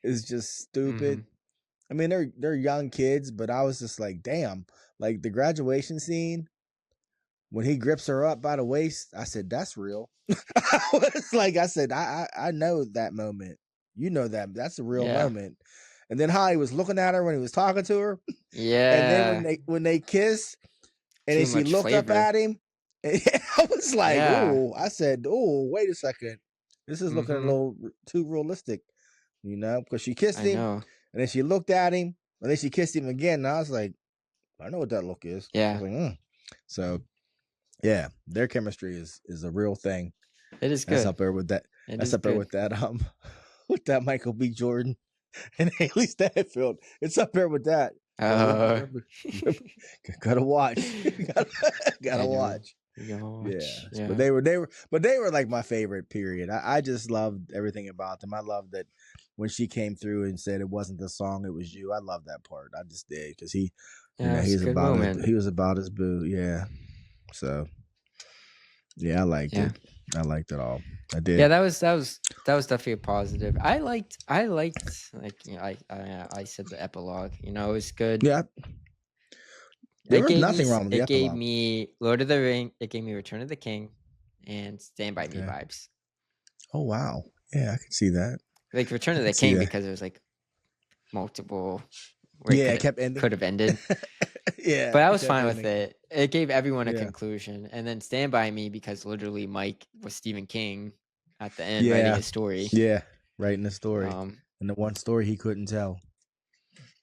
is just stupid. I mean, they're young kids, but I was just like, damn, like the graduation scene when he grips her up by the waist. I said, that's real. I was like, I said, I know that moment. You know that's a real moment. And then how he was looking at her when he was talking to her. Yeah. And then when they kissed, and then she looked up at him, and I was like, oh, I said, oh, wait a second. This is looking a little too realistic, because she kissed him, and then she looked at him, and then she kissed him again. And I was like, I know what that look is. Yeah. I was like, So, yeah, their chemistry is a real thing. It is good. That's up there with that. That's up there with that with that Michael B. Jordan and Haley Stanfield. It's up there with that. Gotta watch. gotta watch. Yeah. But they were like my favorite period. I just loved everything about them. I loved that when she came through and said it wasn't the song, it was you. I love that part. I just did because he was about his boo. Yeah. So yeah, I liked it. I liked it all. I did. Yeah, that was definitely a positive. I liked like I said the epilogue. It was good. Yeah. There was nothing wrong with the epilogue. It gave me Lord of the Ring. It gave me Return of the King, and Stand by Me vibes. Oh wow! Yeah, I can see that. Like Return of the King because it was like multiple. It kept ending. Could have ended. Yeah, but I was fine with it. It gave everyone a conclusion, and then Stand by Me because literally Mike was Stephen King at the end writing his story. Yeah, writing the story, and the one story he couldn't tell.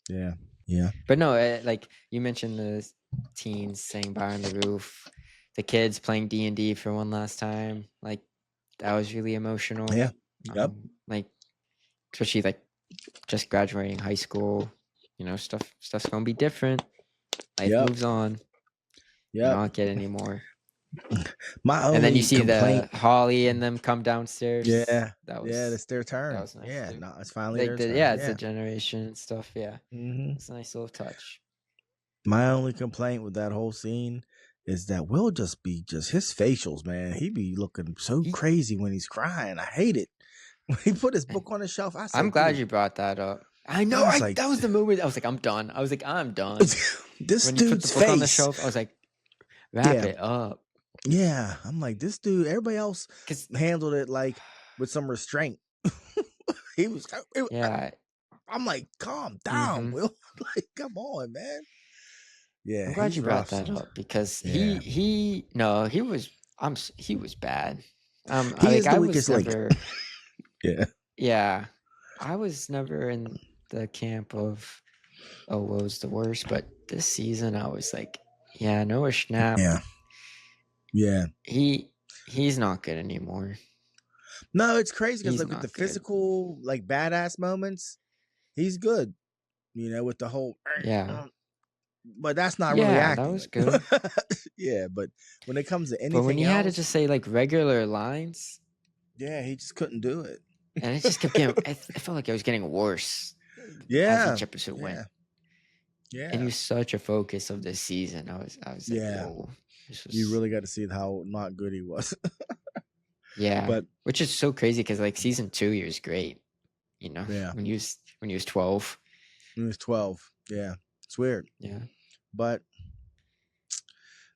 Yeah. Yeah. But no, like you mentioned the teens saying "Bar on the Roof," the kids playing D&D for one last time. Like that was really emotional. Yeah. Yep. Like especially like just graduating high school. Stuff's gonna be different. Life moves on. Yeah. Not get any more. And then you see the Holly and them come downstairs. Yeah. It's their turn. That was nice. Yeah. No, it's finally like their turn. Yeah, it's a generation and stuff. Yeah. It's a nice little touch. My only complaint with that whole scene is that Will just his facials, man. He be looking so crazy when he's crying. I hate it. When he put his book on the shelf, I said, I'm glad you brought that up. I know. That was the moment. I was like, I'm done. I'm done. This when dude's you put the book face on the shelf, I was like, wrap it up. Yeah, I'm like, this dude. Everybody else handled it like with some restraint. He was. Yeah. I'm like, calm down, Will. Like, come on, man. Yeah, I'm glad you brought that up because he was bad. He is the weakest link. Yeah. I was never in the camp of Will's the worst, but this season I was like, Noah Schnapp. Yeah. He's not good anymore. No, it's crazy because with the physical like badass moments, he's good. With the whole but that's not really acting. That was good. Yeah, but when it comes to anything but when he had to just say like regular lines, he just couldn't do it. And it just kept getting. I felt like I was getting worse. Yeah. each episode went. Yeah. And he was such a focus of this season. I was like, Yeah. whoa, this was You really got to see how not good he was. yeah, But which is so crazy because like season 2, he was great. You know, yeah, when he was 12. he was 12. Yeah, it's weird. Yeah, But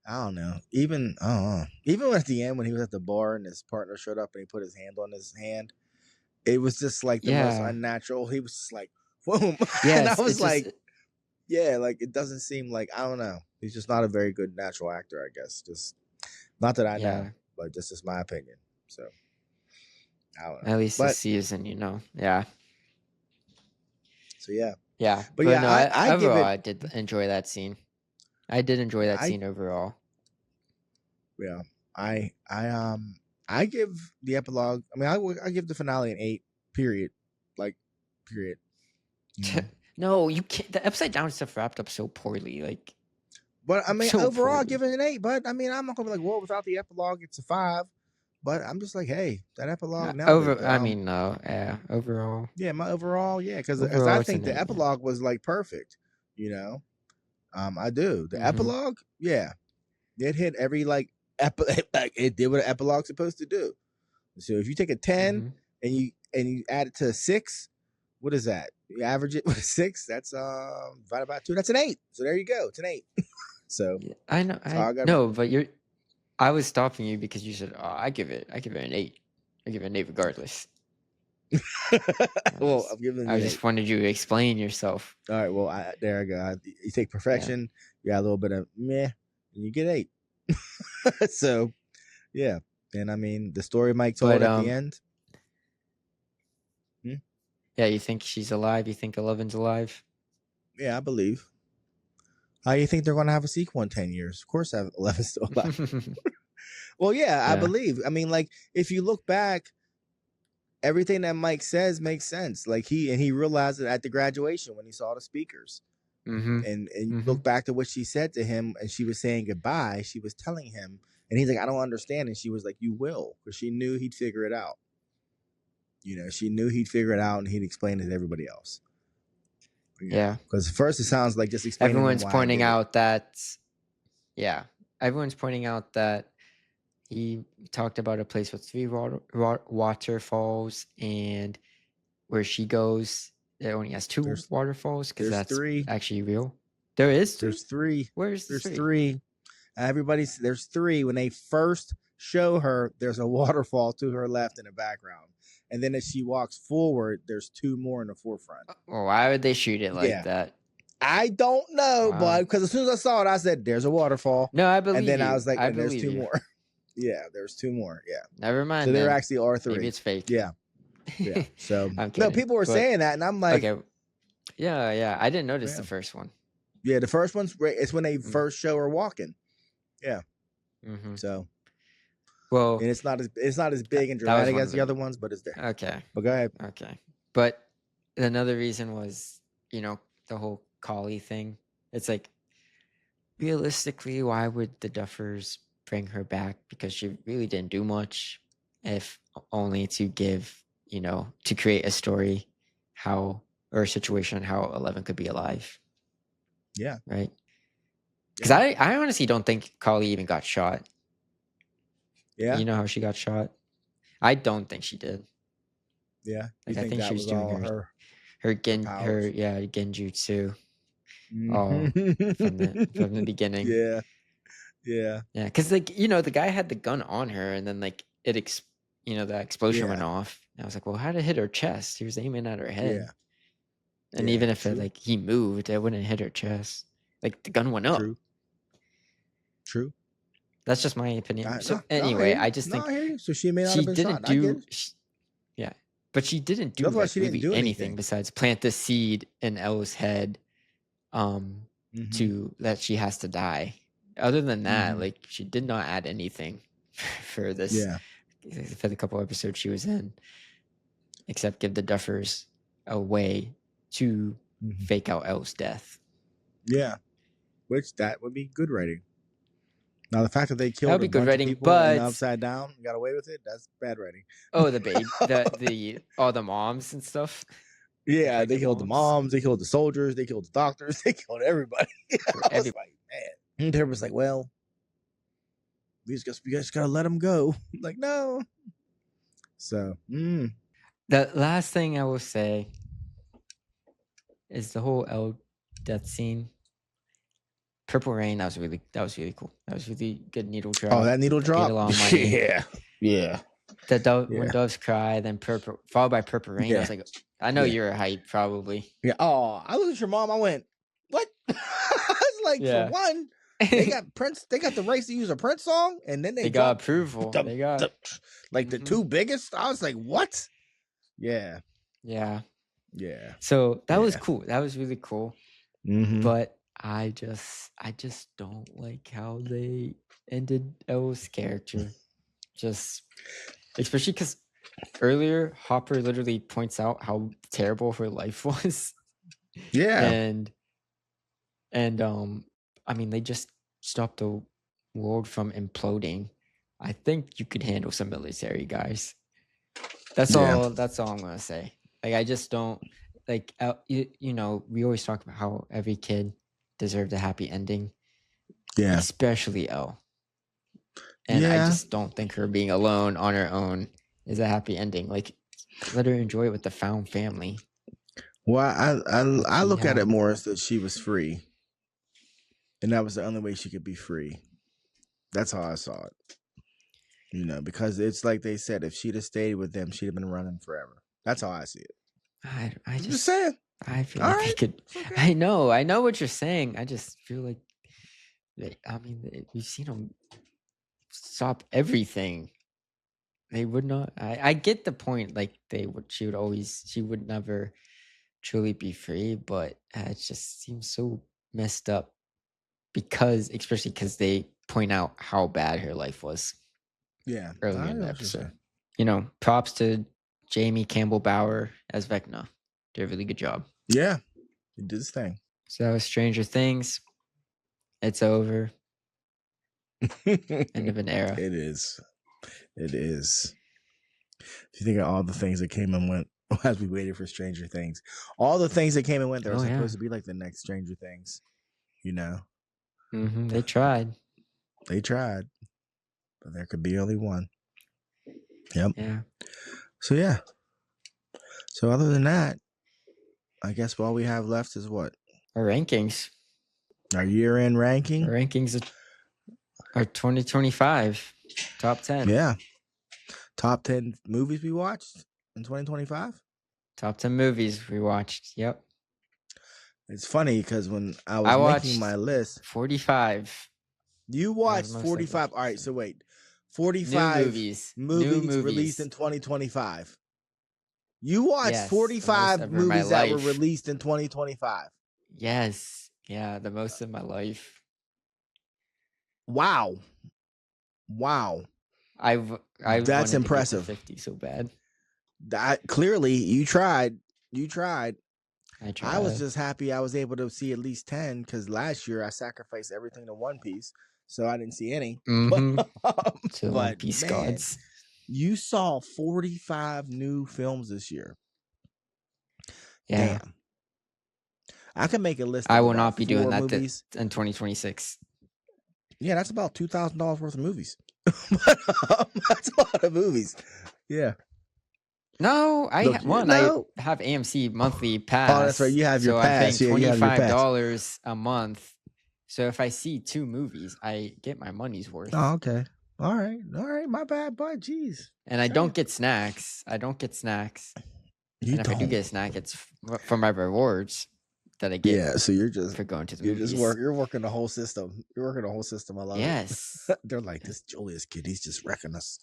I don't know. Even at the end when he was at the bar and his partner showed up and he put his hand on his hand, it was just like the most yeah, unnatural. He was just like, boom. yeah. And I It's was just like, yeah, like it doesn't seem like, I don't know. He's just not a very good natural actor, I guess. Just not that I know, yeah. but this is my opinion. So I don't know. At least But this season, you know. Yeah, so yeah. yeah. But But yeah, no, I give overall, it, I did enjoy that scene. I did enjoy that scene overall. yeah. I give the epilogue. I mean, I give the finale an 8. Period. Like, period. You know? No, you can't. The upside down stuff wrapped up so poorly. Like, But I mean, so overall, I poorly. give it an 8. But I mean, I'm not gonna be like, well, without the epilogue, it's a 5. But I'm just like, hey, that epilogue nailed it. I mean, no, yeah. Overall, Yeah, my overall, yeah, because overall, I it's think an the 8. Yeah. epilogue was like perfect. You know, I do. The Mhm. epilogue, yeah, it hit every like it did what an epilogue's supposed to do. So if you take a 10 Mhm. and you add it to a 6, what is that? You average it with a 6. That's divided by 2. That's an 8. So there you go. It's an 8. So Yeah, I know. I got- No, but I was stopping you because you said, "Oh, I give it an 8. I give it an 8 regardless." well, I'm giving I you just wanted you to explain yourself. All right. Well, there I go. You take perfection. You got a little bit of meh, and you get 8. So, yeah. And I mean, the story Mike told But at the end. yeah, you think she's alive? You think Eleven's alive? Yeah, I believe. How you think they're going to have a sequel in 10 years? Of course, 11's still alive. Well, yeah, I Yeah. believe. I mean, like, if you look back, everything that Mike says makes sense. Like, he realized it at the graduation when he saw the speakers. Mm-hmm. And you look back to what she said to him, and she was saying goodbye. She was telling him, and he's like, I don't understand. And she was like, you will, because she knew he'd figure it out. You know, she knew he'd figure it out, and he'd explain it to everybody else. Yeah. Because first it sounds like just explaining. Everyone's pointing out that. Yeah, everyone's pointing out that he talked about a place with 3 waterfalls, and where she goes, it only has 2 waterfalls because that's 3. actually real. There is 3? There's 3. Where's there's 3? 3. There's 3. When they first show her, there's a waterfall to her left in the background. And then as she walks forward, there's 2 more in the forefront. Well, why would they shoot it like that? I don't know, but because as soon as I saw it, I said, there's a waterfall. No, I believe And then you. I was like, and there's 2 you. more. Yeah, there's 2 more. Yeah. Never mind. So there actually are 3. Maybe it's fake. Yeah. Yeah. So I'm no, people were saying that, and I'm like, okay. Yeah. I didn't notice the first one. Yeah, the first one's it's when they first show her walking. Yeah. Mm-hmm. So, well, and it's not as big and dramatic as the other ones, but it's there. Okay. But go ahead. Okay. But another reason was, the whole Collie thing. It's like, realistically, why would the Duffers bring her back? Because she really didn't do much, if only to give, to create a story or a situation how 11 could be alive. Yeah. Right? Because I honestly don't think Collie even got shot. Yeah. You know how she got shot? I don't think she did. Yeah. Like, I think she was doing her genjutsu. From the beginning. Yeah. Because the guy had the gun on her, and then like the explosion went off. And I was like, well, how did it hit her chest? He was aiming at her head. Yeah. And even if he moved, it wouldn't hit her chest. Like, the gun went up. True. That's just my opinion. Anyway, I just think so. She may not have been shot. But she didn't do anything besides plant the seed in Elle's head. To that she has to die. Other than that, like, she did not add anything for this. For the couple episodes she was in, except give the Duffers a way to fake out Elle's death. Yeah, which that would be good writing. Now the fact that they killed a bunch of people but upside down and got away with it, that's bad writing. Oh, the babe, all the moms and stuff. Yeah, they Affected killed the moms. moms, they killed the soldiers, they killed the doctors, they killed everybody. I was Every- like, man. And they was like, well, we just gotta let them go. Like, no. So, The last thing I will say is the whole L death scene. Purple Rain, that was really cool. That was really good needle drop. oh, that needle That drop? made a lot of money. Yeah. When doves cry, then purple followed by Purple Rain. I was like, I know you're a hype, probably. Yeah. Oh, I looked at your mom. I went, what? I was like, for one, they got Prince. They got the rights to use a Prince song, and then they got approval. They got the two biggest. I was like, what? Yeah. So that was cool. That was really cool. Mm-hmm. But I just don't like how they ended Elle's character. Just especially because earlier Hopper literally points out how terrible her life was. Yeah. And I mean, they just stopped the world from imploding. I think you could handle some military guys. That's all I'm gonna say. Like, I just don't like, you know, we always talk about how every kid deserved a happy ending. Yeah. Especially Elle. And I just don't think her being alone on her own is a happy ending. Like, let her enjoy it with the found family. Well, I look at it more as that she was free. And that was the only way she could be free. That's how I saw it. You know, because it's like they said, if she'd have stayed with them, she'd have been running forever. That's how I see it. I'm just saying. I feel like they could. Okay. I know what you're saying. I just feel like, I mean, we've seen them stop everything. They would not. I get the point. Like, she would never truly be free. But it just seems so messed up especially because they point out how bad her life was. Yeah. Earlier in the episode. You know, props to Jamie Campbell Bower as Vecna. Did a really good job. Yeah. He did his thing. So that was Stranger Things. It's over. End of an era. It is. If you think of all the things that came and went as we waited for Stranger Things, all the things that came and went that were supposed to be like the next Stranger Things, you know? Mm-hmm. They tried. But there could be only one. Yep. Yeah. So, yeah. So, other than that, I guess all we have left is what? Our rankings. Our year-end ranking? Our rankings are 2025. Top 10. Yeah. Top 10 movies we watched in 2025? Top 10 movies we watched. Yep. It's funny because when I was making my list... 45. You watched 45. All right, so wait. 45 movies released in 2025. You watched 45 movies that were released in 2025. Yes. Yeah, the most in my life. Wow. That's impressive. 50 so bad. That clearly you tried. I tried. I was just happy I was able to see at least 10 because last year I sacrificed everything to One Piece, so I didn't see any. Mm-hmm. But One Piece gods. You saw 45 new films this year. Yeah. Damn. I can make a list. I will not be doing that movies in 2026. Yeah, that's about $2,000 worth of movies. That's a lot of movies. Yeah. No, I have AMC monthly pass. Oh, that's right. You have your pass. I'm paying $25 a month. So if I see 2 movies, I get my money's worth. Oh, okay. All right. My bad, bud. Jeez. And I don't get snacks. If I do get a snack, it's for my rewards that I get. Yeah. So you're just for going to the movies. You're working the whole system. I love it. Yes. They're like, this Julius kid, he's just wrecking us.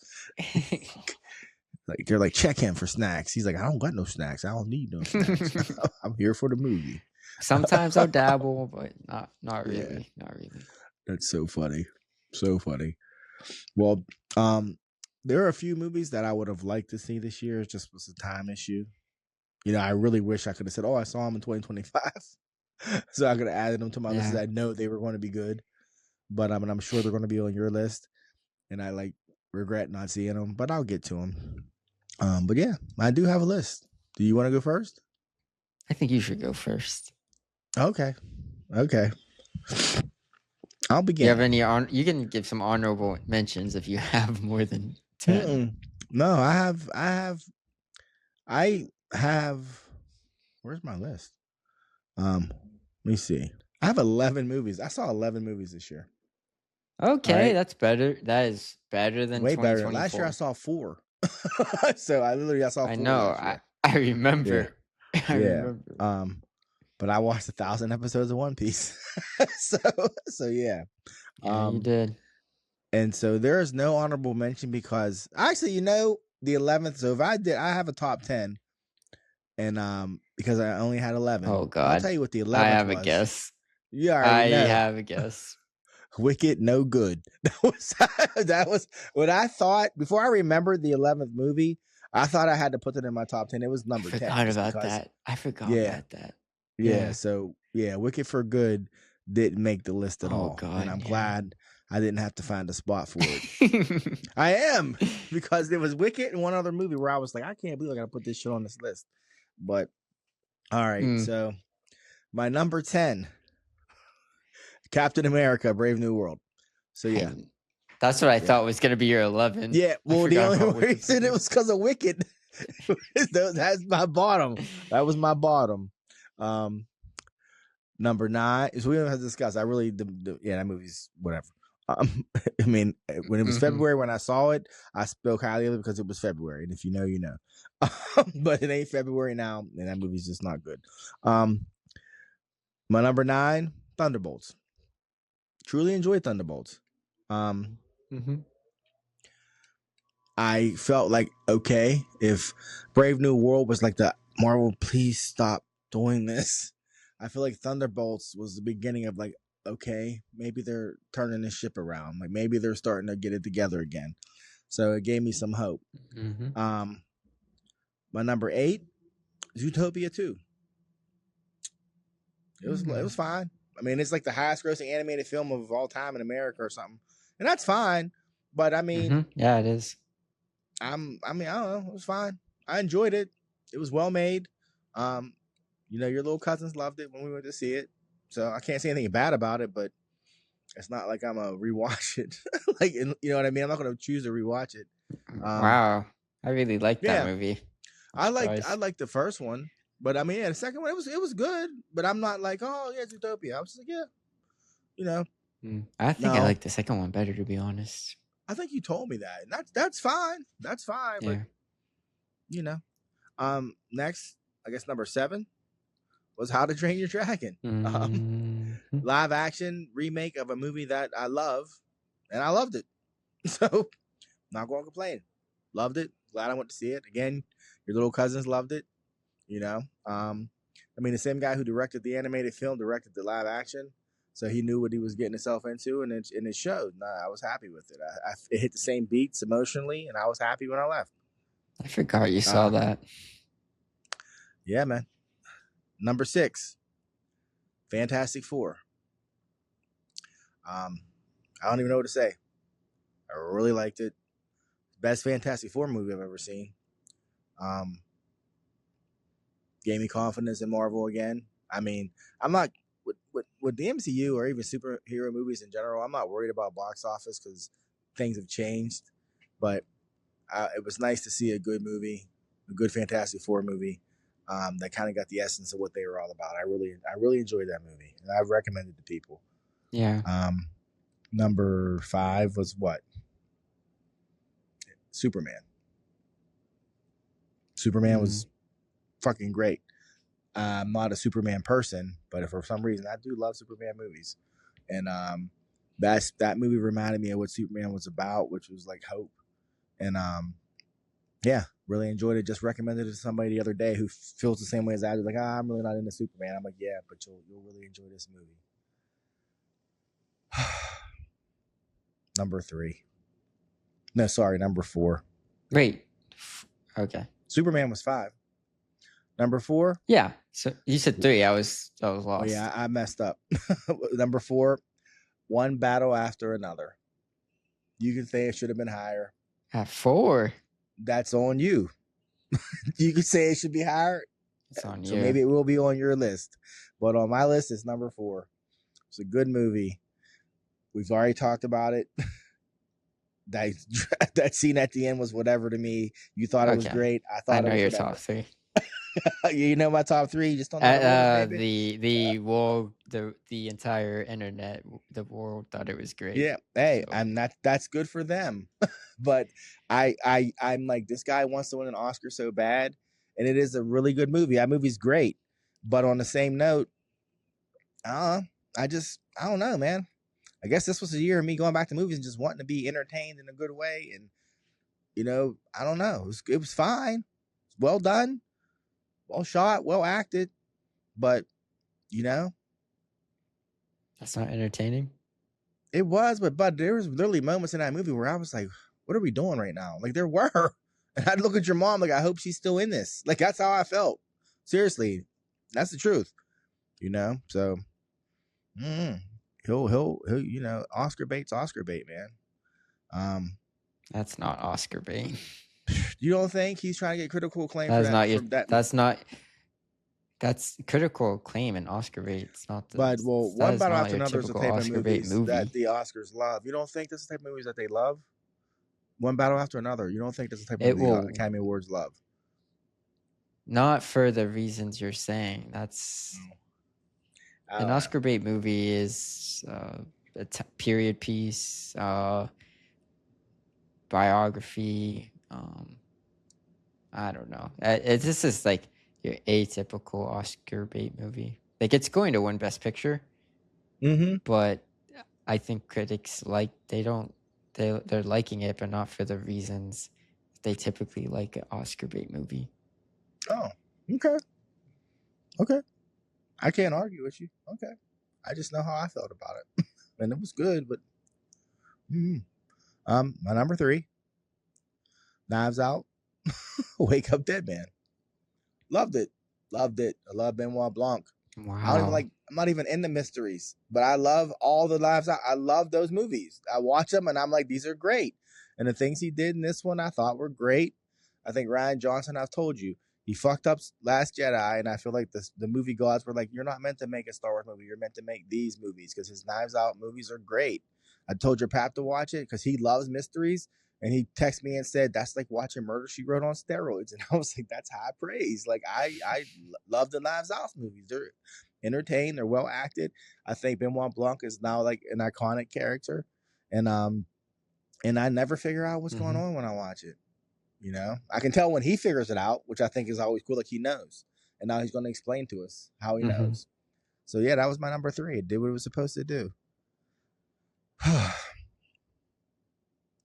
Like, they're like, check him for snacks. He's like, I don't got no snacks. I don't need no snacks. I'm here for the movie. Sometimes I'll dabble, but not really. Yeah. Not really. That's so funny. Well, there are a few movies that I would have liked to see this year. It just was a time issue. You know, I really wish I could have said, I saw them in 2025. So I could have added them to my list. I know they were going to be good. But I'm sure they're going to be on your list. And I regret not seeing them. But I'll get to them. But yeah, I do have a list. Do you want to go first? I think you should go first. Okay. I'll Do you have begin. any you can give some honorable mentions if you have more than 10. No, I have. Where's my list? Let me see. I have 11 movies. I saw 11 movies this year. Okay, right. that's better. That is better than Way better. 2024. Last year I saw 4. So I saw 4 I know. last year. I remember. I Yeah. remember. But I watched 1,000 episodes of One Piece. so yeah. Yeah, you did. And so there is no honorable mention because actually, the 11th. So if I have a top 10, and because I only had 11. Oh God. I'll tell you what the 11th I have was. a guess. You already know. have a guess. Wicked, no good. That was what I thought before I remembered the 11th movie. I thought I had to put it in my top 10. It was number 10. I forgot about that. Yeah. So Wicked for Good didn't make the list at all. God, and I'm glad I didn't have to find a spot for it. I am, because there was Wicked and one other movie where I was like, I can't believe I gotta put this shit on this list. But all right, so my number 10, Captain America: Brave New World. So yeah. That's what I thought was gonna be your 11. Yeah, well, the only reason it was because of Wicked. That's my bottom. That was my bottom. Number 9 is we don't have to discuss. I really, that movie's whatever. I mean, when it was February when I saw it, I spoke highly of it because it was February, and if you know, you know. But it ain't February now, and that movie's just not good. My number 9, Thunderbolts. Truly enjoyed Thunderbolts. I felt like, okay, if Brave New World was like the Marvel, please stop doing this. I feel like Thunderbolts was the beginning of like, okay, maybe they're turning this ship around. Like maybe they're starting to get it together again. So it gave me some hope. My number 8, Zootopia 2. It was fine. I mean, it's like the highest grossing animated film of all time in America or something. And that's fine. But I mean, yeah, it is. I don't know. It was fine. I enjoyed it. It was well made. Your little cousins loved it when we went to see it. So I can't say anything bad about it, but it's not like I'm going to rewatch it. Like, you know what I mean? I'm not going to choose to rewatch it. Wow. I really liked that movie. I liked the first one, but I mean, the second one, it was good, but I'm not like, oh yeah, Zootopia. I was just like, I think I like the second one better, to be honest. I think you told me that. And that's fine. That's fine. Yeah. But next, I guess number 7 was How to Train Your Dragon. Live action remake of a movie that I love, and I loved it. So not going to complain. Loved it. Glad I went to see it. Again, your little cousins loved it. The same guy who directed the animated film directed the live action. So he knew what he was getting himself into, and it showed. I was happy with it. It hit the same beats emotionally, and I was happy when I left. I forgot you saw that. Yeah, man. Number 6, Fantastic Four. I don't even know what to say. I really liked it. Best Fantastic Four movie I've ever seen. Gave me confidence in Marvel again. I mean, I'm not with the MCU or even superhero movies in general. I'm not worried about box office because things have changed. But it was nice to see a good movie, a good Fantastic Four movie that kind of got the essence of what they were all about. I really enjoyed that movie, and I've recommended it to people. Yeah. Number 5 was what? Superman. Superman was fucking great. I'm not a Superman person, but for some reason I do love Superman movies. And that movie reminded me of what Superman was about, which was like hope. And really enjoyed it. Just recommended it to somebody the other day who feels the same way as I do. Like, I'm really not into Superman. I'm like, yeah, but you'll really enjoy this movie. Number 3. No, sorry, number 4. Wait. Okay. Superman was 5. Number 4? Yeah. So you said 3. I was lost. Oh yeah, I messed up. Number 4, One Battle After Another. You can say it should have been higher. At 4. That's on you. You could say it should be higher. It's on So you. maybe it will be on your list. But on my list, it's number 4. It's a good movie. We've already talked about it. That scene at the end was whatever to me. You thought it was Okay. great. I I thought it know was your whatever. top 3. You know my top 3. You just don't know the order, baby. The world, the entire internet, the world thought it was great. Yeah. Hey, So, I'm not. That's good for them. But I'm like, this guy wants to win an Oscar so bad, and it is a really good movie. That movie's great. But on the same note, I don't know, man. I guess this was a year of me going back to movies and just wanting to be entertained in a good way. And, I don't know. It was fine. Well done. Well shot. Well acted. But, that's not entertaining. it was. But there was literally moments in that movie where I was like, what are we doing right now? Like, there were. And I'd look at your mom like, I hope she's still in this. Like, that's how I felt. Seriously. That's the truth. So, he'll Oscar bait's Oscar bait, man. That's not Oscar bait. You don't think he's trying to get critical acclaim That's for not that? your. From that? That's critical acclaim and Oscar bait. It's not. But one battle after another is the type of Oscar bait movies movie that the Oscars love. You don't think this is the type of movies that they love? One battle after another. You don't think this is the type of movie the Academy Awards love? Not for the reasons you're saying. That's an Oscar bait movie is a period piece, biography. I don't know. This is like your atypical Oscar bait movie. Like, it's going to win Best Picture, but I think critics they're liking it, but not for the reasons they typically like an Oscar bait movie. Oh, okay. I can't argue with you. Okay, I just know how I felt about it, and it was good. But my number 3, Knives Out. Wake Up Dead Man. Loved it. I love Benoit Blanc. Wow. I'm not even into mysteries, but I love all the Knives Out. I love those movies. I watch them and I'm like, these are great. And the things he did in this one I thought were great. I think Rian Johnson, I've told you, he fucked up Last Jedi, and I feel like the movie gods were like, you're not meant to make a Star Wars movie. You're meant to make these movies because his Knives Out movies are great. I told your pap to watch it because he loves mysteries. And he texted me and said, that's like watching Murder, She Wrote on steroids. And I was like, that's high praise. Like, I love the Knives Out movies. They're entertained. They're well acted. I think Benoit Blanc is now like an iconic character. And I never figure out what's going on when I watch it. I can tell when he figures it out, which I think is always cool. Like, he knows. And now he's going to explain to us how he knows. So, yeah, that was my number 3. It did what it was supposed to do.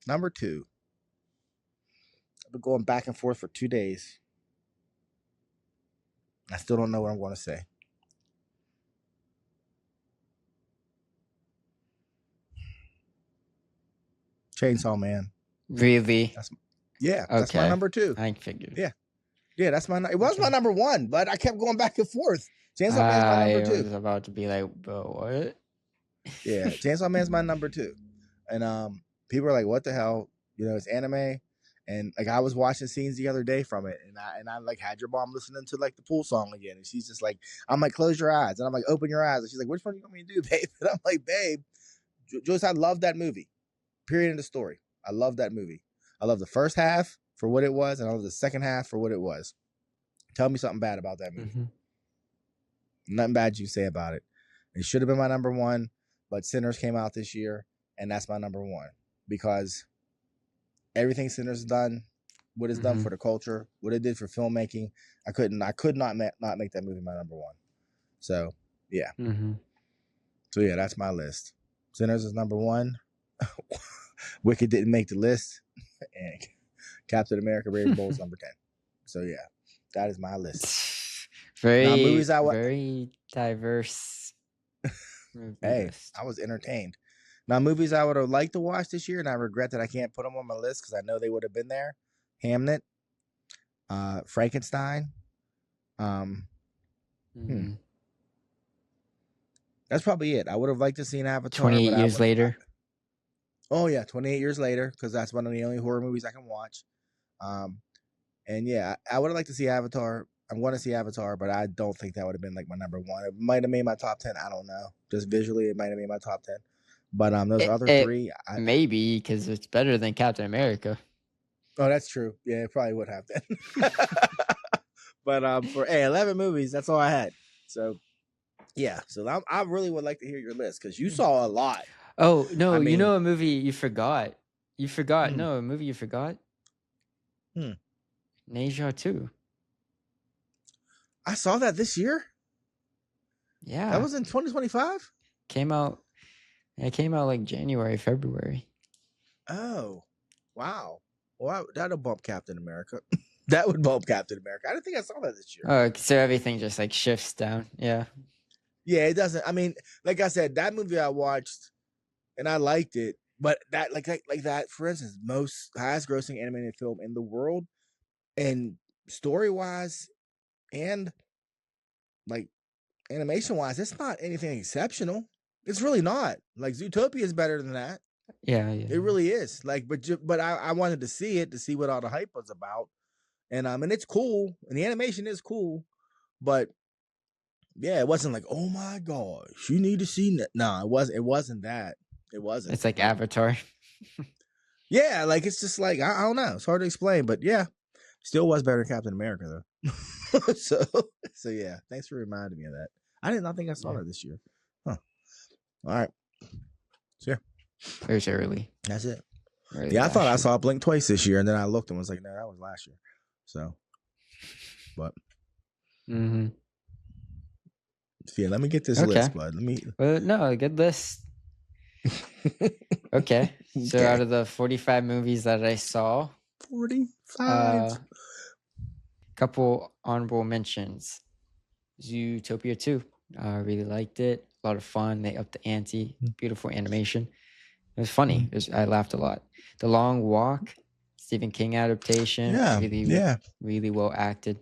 Number 2. I've been going back and forth for 2 days. I still don't know what I'm going to say. Chainsaw Man. Really? That's my number 2. I figured. Yeah, that's my. It was my number 1, but I kept going back and forth. Chainsaw Man's my number 2. I was about to be like, but what? Yeah, Chainsaw Man's my number 2, and people are like, "What the hell?" It's anime, and like I was watching scenes the other day from it, and I like had your mom listening to like the pool song again, and she's just like, I'm like, close your eyes, and I'm like, open your eyes, and she's like, which one do you want me to do, babe? And I'm like, babe, Joyce, I love that movie. Period. End of story. I love that movie. I love the first half for what it was, and I love the second half for what it was. Tell me something bad about that movie. Nothing bad you say about it. It should have been my number 1, but Sinners came out this year, and that's my number 1 because everything Sinners done, what it's done for the culture, what it did for filmmaking, I could not make that movie my number 1. So yeah. So yeah, that's my list. Sinners is number 1. Wicked didn't make the list, and Captain America: Brave and Bold is number 10. So yeah, that is my list. Very diverse. Hey, I was entertained. Now, movies I would have liked to watch this year, and I regret that I can't put them on my list because I know they would have been there. Hamnet, Frankenstein. That's probably it. I would have liked to see an Avatar. 28 years later. Oh yeah, 28 years later, because that's one of the only horror movies I can watch. And yeah, I would have liked to see Avatar, I'm going to see Avatar, but I don't think that would have been like my number one. It might have made my top 10. I don't know. Just visually, it might have made my top 10. But those other It three, maybe because it's better than Captain America. oh, that's true. Yeah, it probably would have then. But for 11 movies, that's all I had. So yeah, so I really would like to hear your list because you saw a lot. Oh no, I you mean- know a movie you forgot. You forgot. Hmm. No, a movie you forgot. Neja 2. I saw that this year. Yeah, That was in 2025. came out. It came out like January, February. Oh, wow. Well, that'll bump Captain America. That would bump Captain America. I didn't think I saw that this year. Oh, so everything just like shifts down. Yeah. Yeah, it doesn't. I mean, like I said, that movie I watched and I liked it, but that like that, for instance, most highest grossing animated film in the world, and story wise and like animation wise, it's not anything exceptional. It's really not. Like Zootopia is better than that. Yeah. It really is. Like, but I wanted to see it to see what all the hype was about, and it's cool, and the animation is cool, but yeah, it wasn't like, oh my gosh, you need to see that. No, it wasn't. It wasn't that. It wasn't. It's like Avatar. Yeah, like it's just like I don't know. It's hard to explain, but yeah, still was better than Captain America though. so yeah. Thanks for reminding me of that. I did not think I saw that this year. Huh. All right. So yeah, It was early. that's it. Early Yeah, I thought I last saw Blink twice this year, and then I looked and was like, no, that was last year. So, but year. Mm-hmm. yeah, let me get this Okay. list, bud. Let me. No, a good list. Okay. So Okay. out of the 45 movies that I saw, 45. couple honorable mentions. Zootopia 2. I really liked it. A lot of fun. They upped the ante. Beautiful animation. It was funny. I laughed a lot. The Long Walk, Stephen King adaptation. Yeah. Really well acted.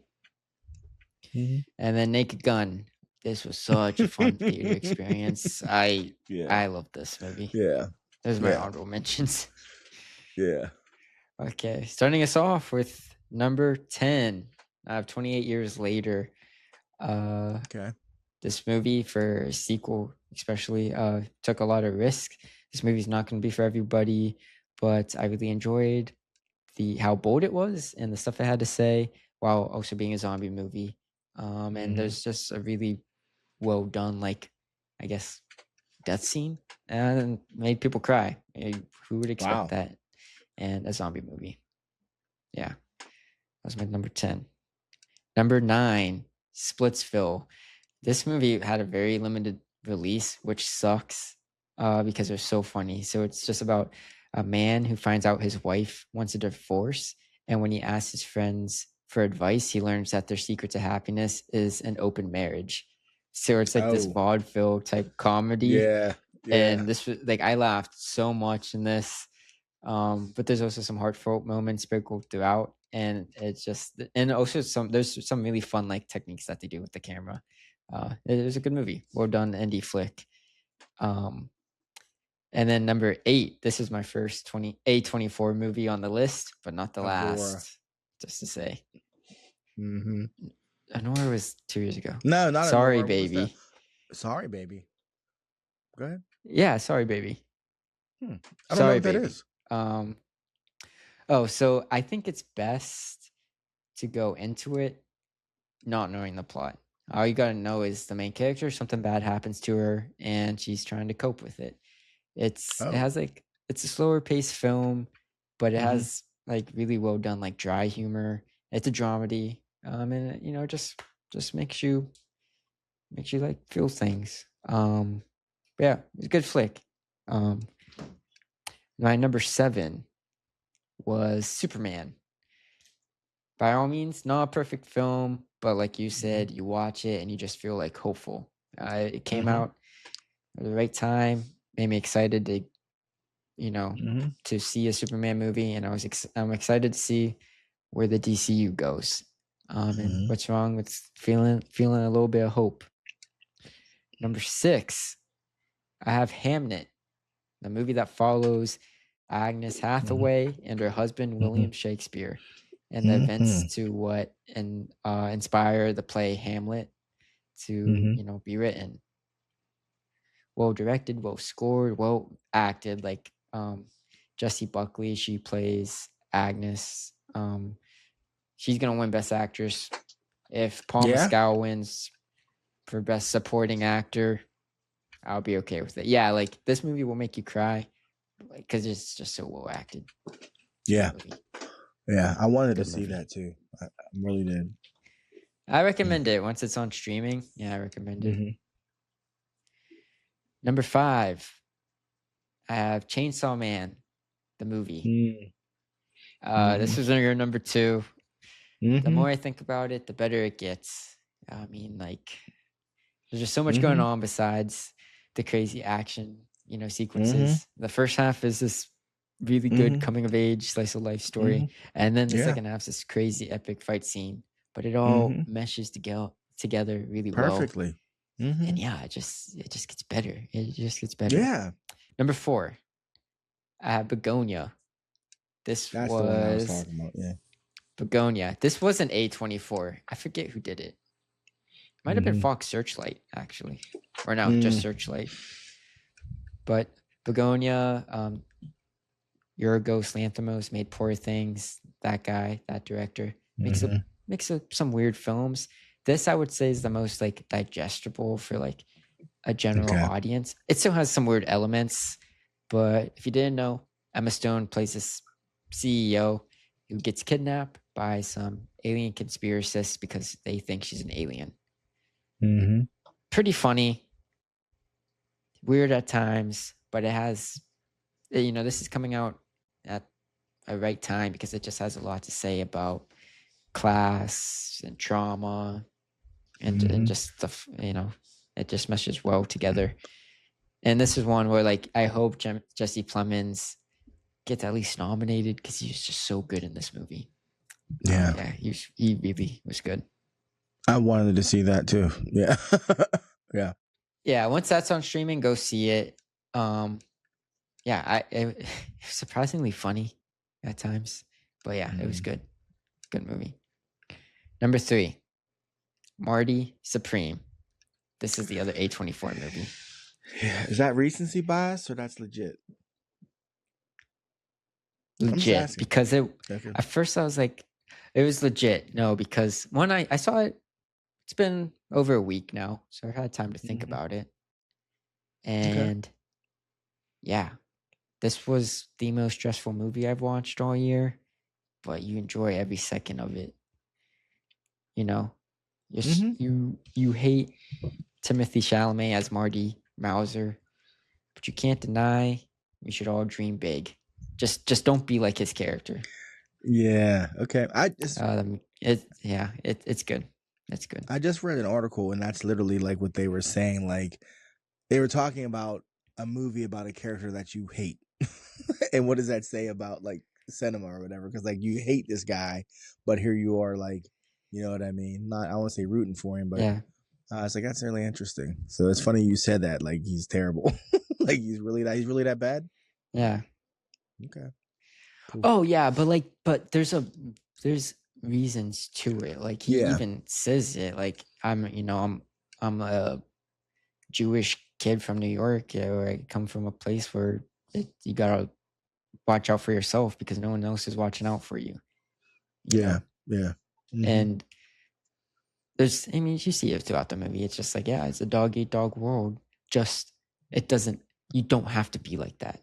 Mhm. And then Naked Gun. This was such a fun theater experience. I love this movie. Yeah. Those are my Yeah. honorable mentions. Yeah. Okay, starting us off with number 10. 28 years later. Okay. This movie for a sequel, especially, took a lot of risk. This movie's not going to be for everybody, but I really enjoyed how bold it was and the stuff it had to say, while also being a zombie movie. And there's just a really well done, like, I guess, death scene, and made people cry. Who would expect that in a zombie movie? Yeah, that was my number 10. Number 9, Splitsville. This movie had a very limited release, which sucks because they're so funny. So it's just about a man who finds out his wife wants a divorce, and when he asks his friends for advice, he learns that their secret to happiness is an open marriage. So it's like this vaudeville type comedy. Yeah. And this was like, I laughed so much in this. But there's also some heartfelt moments sprinkled throughout, and it's just, and also there's some really fun like techniques that they do with the camera. It was a good movie, well done indie flick. And then number 8, this is my first A24 movie on the list, but not the last. Just to say, I know it was 2 years ago. No, not Sorry, Baby. Sorry, Baby. Go ahead. Yeah, Sorry, Baby. I don't know what that is. So I think it's best to go into it not knowing the plot. All you gotta know is the main character, something bad happens to her, and she's trying to cope with it. It has like, it's a slower paced film, but it has like really well done like dry humor. It's a dramedy, and it, just makes you like feel things. Yeah, it's a good flick. My number 7 was Superman. By all means, not a perfect film, but like you said, you watch it and you just feel like hopeful. It came out at the right time, made me excited to, to see a Superman movie, and I'm excited to see where the DCU goes, and what's wrong with feeling a little bit of hope. Number 6, I have Hamnet, the movie that follows Agnes Hathaway and her husband William Shakespeare. and the events Mhm. to what inspire the play Hamlet to Mhm. be written. Well directed, well scored, well acted. Like Jessie Buckley, she plays Agnes. She's gonna win Best Actress. If Paul Yeah. Mescal wins for Best Supporting Actor, I'll be okay with it. Yeah, like this movie will make you cry because it's just so well acted. Yeah. Movie. Yeah. I wanted Good to see movie. that too. I really did. I recommend it once it's on streaming. Yeah, I recommend it. Mhm. Number 5, I have Chainsaw Man, the movie. This was your number 2. The more I think about it, the better it gets. I mean, like, there's just so much going on besides the crazy action, sequences. The first half is this really good coming of age slice of life story, and then the Yeah. second half is this crazy epic fight scene. But it all meshes together really well. Perfectly. And yeah, it just gets better. It just gets better. Yeah. Number 4, I have Begonia. That's the one I was talking about. Yeah. Begonia. This was an A24. I forget who did it. Might have been Fox Searchlight, actually. Or no, just Searchlight. But Begonia, Yorgos Lanthimos made Poor Things. That guy, that director, makes some weird films. This, I would say, is the most like digestible for like a general audience. It still has some weird elements, but if you didn't know, Emma Stone plays this CEO who gets kidnapped by some alien conspiracists because they think she's an alien. Pretty funny, weird at times, but it has, this is coming out at a right time because it just has a lot to say about class and trauma and just stuff, it just meshes well together. And this is one where, like, I hope Jesse Plemons gets at least nominated because he was just so good in this movie. Yeah. He really was good. I wanted to see that too. Yeah. Yeah. Yeah, once that's on streaming, go see it. It was surprisingly funny at times. But yeah, it was good. Good movie. Number 3, Marty Supreme. This is the other A24 movie. Yeah. Is that recency bias or that's legit? Legit, because at first I was like, it was legit. No, because when I saw it, it's been over a week now, so I had time to think about it. And yeah, this was the most stressful movie I've watched all year, but you enjoy every second of it. You hate Timothy Chalamet as Marty Mauser, but you can't deny we should all dream big. Just don't be like his character. Yeah. Okay. It's good. It's good. I just read an article, and that's literally like what they were saying. Like, they were talking about a movie about a character that you hate. And what does that say about like cinema or whatever? Because like you hate this guy, but here you are, like, you know what I mean? Not, I want to say rooting for him, but yeah. It's like, that's really interesting. So it's funny you said that. Like, he's terrible. Like he's really that bad. Yeah. Okay. Cool. Oh yeah, but there's reasons to it. Like he even says it. Like I'm a Jewish kid from New York. Where I come from a place where you gotta watch out for yourself because no one else is watching out for you. You know? Yeah. And you see it throughout the movie. It's just like, yeah, it's a dog eat dog world. Just you don't have to be like that.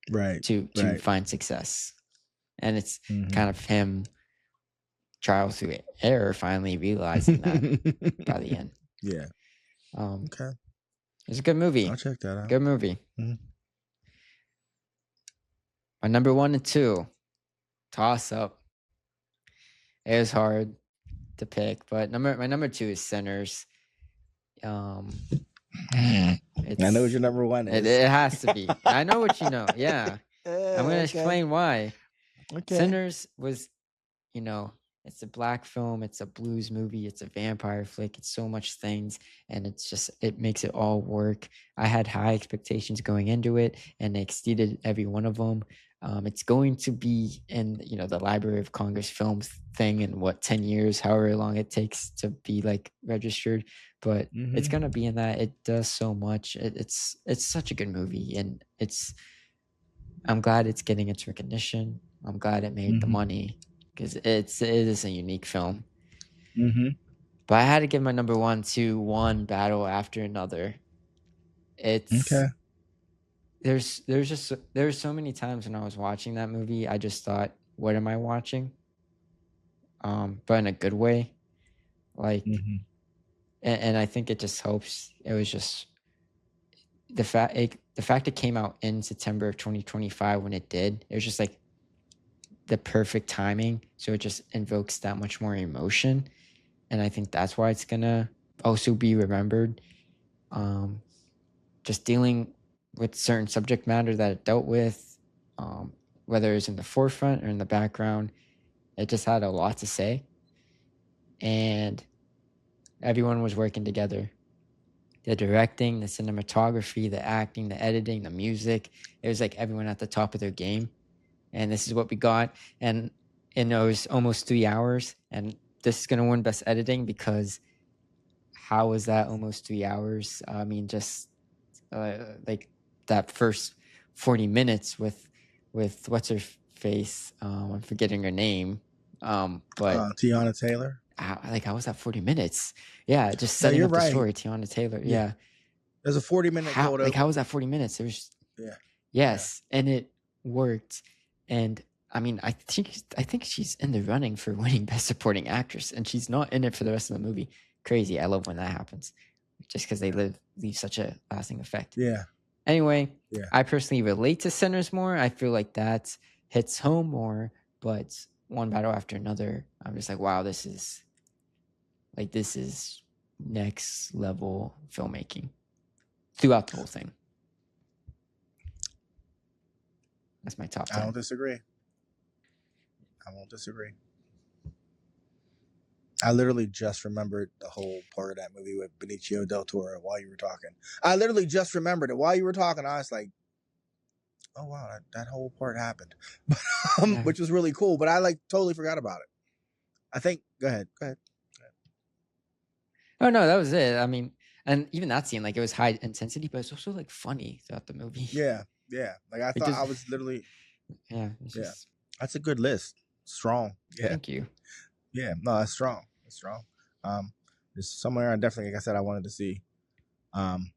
Right. To find success. And it's kind of him trial through error finally realizing that by the end. Yeah. Okay. It's a good movie. I'll check that out. Good movie. My number 1 and 2, toss up. It was hard to pick, but my number 2 is Sinners. I know what your number 1 is. It has to be. I know what you know. Yeah. I'm going to explain why. Okay. Sinners was, it's a black film, it's a blues movie, it's a vampire flick, it's so much things, and it makes it all work. I had high expectations going into it, and they exceeded every one of them. It's going to be in the Library of Congress films thing in 10 years, however long it takes to be like registered. But it's Mm-hmm. gonna be in that. It does so much. It's such a good movie, and I'm glad it's getting its recognition. I'm glad it made the Mm-hmm. money because it is a unique film. Mm-hmm. But I had to give my number one to One Battle After Another. It's Okay. there's so many times when I was watching that movie, I just thought, what am I watching? But in a good way. Like, Mm-hmm. and I think it just helps. It was just the fact it came out in September of 2025 when it did. It was just like the perfect timing, so it just invokes that much more emotion, and I think that's why it's gonna also be remembered. Just dealing with certain subject matter that it dealt with, whether it's in the forefront or in the background, it just had a lot to say, and everyone was working together. The directing, the cinematography, the acting, the editing, the music. It was like everyone at the top of their game. And this is what we got. And it was almost 3 hours. And this is going to win Best Editing because how was that almost 3 hours? I mean, just like that first 40 minutes with what's her face? I'm forgetting her name. But Tiana Taylor. how was that 40 minutes? Yeah, just No, setting you're up the right. story. Tiana Taylor. Yeah. Yeah. There's a 40-minute cold open. How was that 40 minutes? It was Yeah. yes, and it worked. And I mean, I think she's in the running for winning Best Supporting Actress, and she's not in it for the rest of the movie. Crazy. I love when that happens, just because they leave such a lasting effect. Yeah. Anyway, Yeah. I personally relate to Sinners more. I feel like that hits home more, but One Battle After Another, I'm just like, wow, this is next level filmmaking throughout the whole thing. That's my top 10. I don't disagree. I won't disagree. I literally just remembered the whole part of that movie with Benicio del Toro while you were talking. I literally just remembered it while you were talking. I was like, oh, wow, that whole part happened, Yeah. which was really cool. But I totally forgot about it. I think, go ahead. Oh, no, that was it. I mean, and even that scene, like, it was high intensity, but it's also like funny throughout the movie. Yeah. Like I thought I was literally. Yeah. Just, that's a good list. Strong. Yeah. Thank you. Yeah. No, that's strong. There's somewhere definitely, like I said, I wanted to see. I'm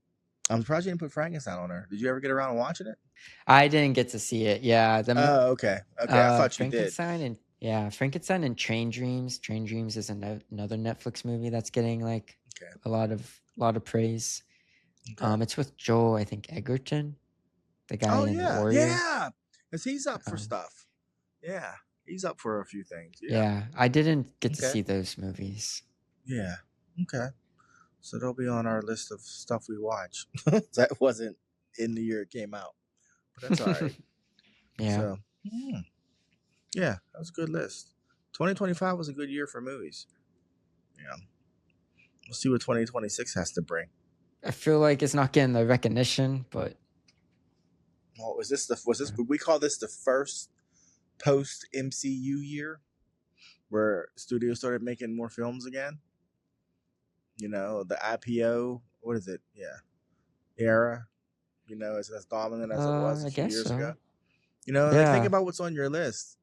surprised you didn't put Frankenstein on there. Did you ever get around to watching it? I didn't get to see it. Yeah. Oh, okay. I thought you did. Frankenstein and Train Dreams. Train Dreams is another Netflix movie that's getting like a lot of praise. Okay. It's with Joel, I think, Egerton, the guy in Warrior. Yeah, because he's up for stuff. Yeah, he's up for a few things. Yeah, I didn't get to see those movies. Yeah. Okay. So they'll be on our list of stuff we watch. That wasn't in the year it came out, but that's all right. Yeah. So, yeah, that was a good list. 2025 was a good year for movies. Yeah. We'll see what 2026 has to bring. I feel like it's not getting the recognition, but well, would we call this the first post MCU year where studios started making more films again? You know, the IPO, what is it? Yeah. Era, is as dominant as it was a few years ago. Like, think about what's on your list,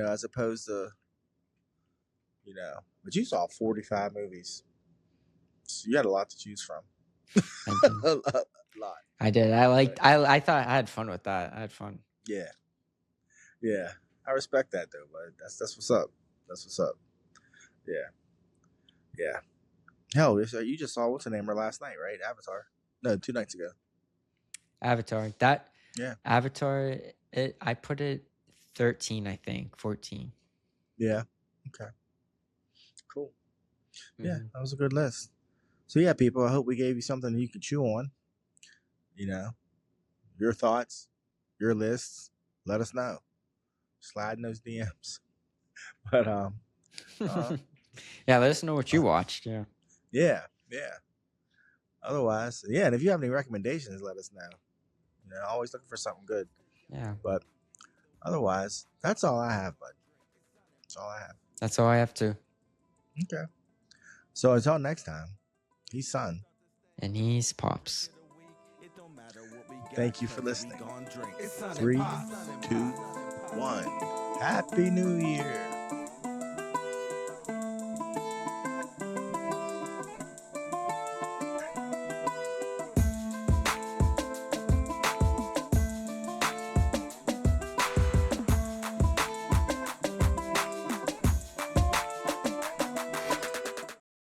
as opposed to, but you saw 45 movies. So you had a lot to choose from. A lot. I did. I thought I had fun with that. I had fun. Yeah. Yeah. I respect that though, but that's what's up. That's what's up. Yeah. Yeah. Hell, you just saw what's the name last night, right? Avatar. No, 2 nights ago. Avatar. Avatar, I put it 13, I think. 14. Yeah. Okay. Cool. Mm-hmm. Yeah, that was a good list. So yeah, people, I hope we gave you something you could chew on. Your thoughts, your lists, let us know. Slide in those DMs. But yeah, let us know what you watched. Yeah. Yeah. Otherwise, and if you have any recommendations, let us know. Always looking for something good. Yeah. But Otherwise, that's all I have, bud. That's all I have. That's all I have to. Okay. So until next time, he's Son. And he's Pops. Thank you for listening. 3, 2, 1. Happy New Year.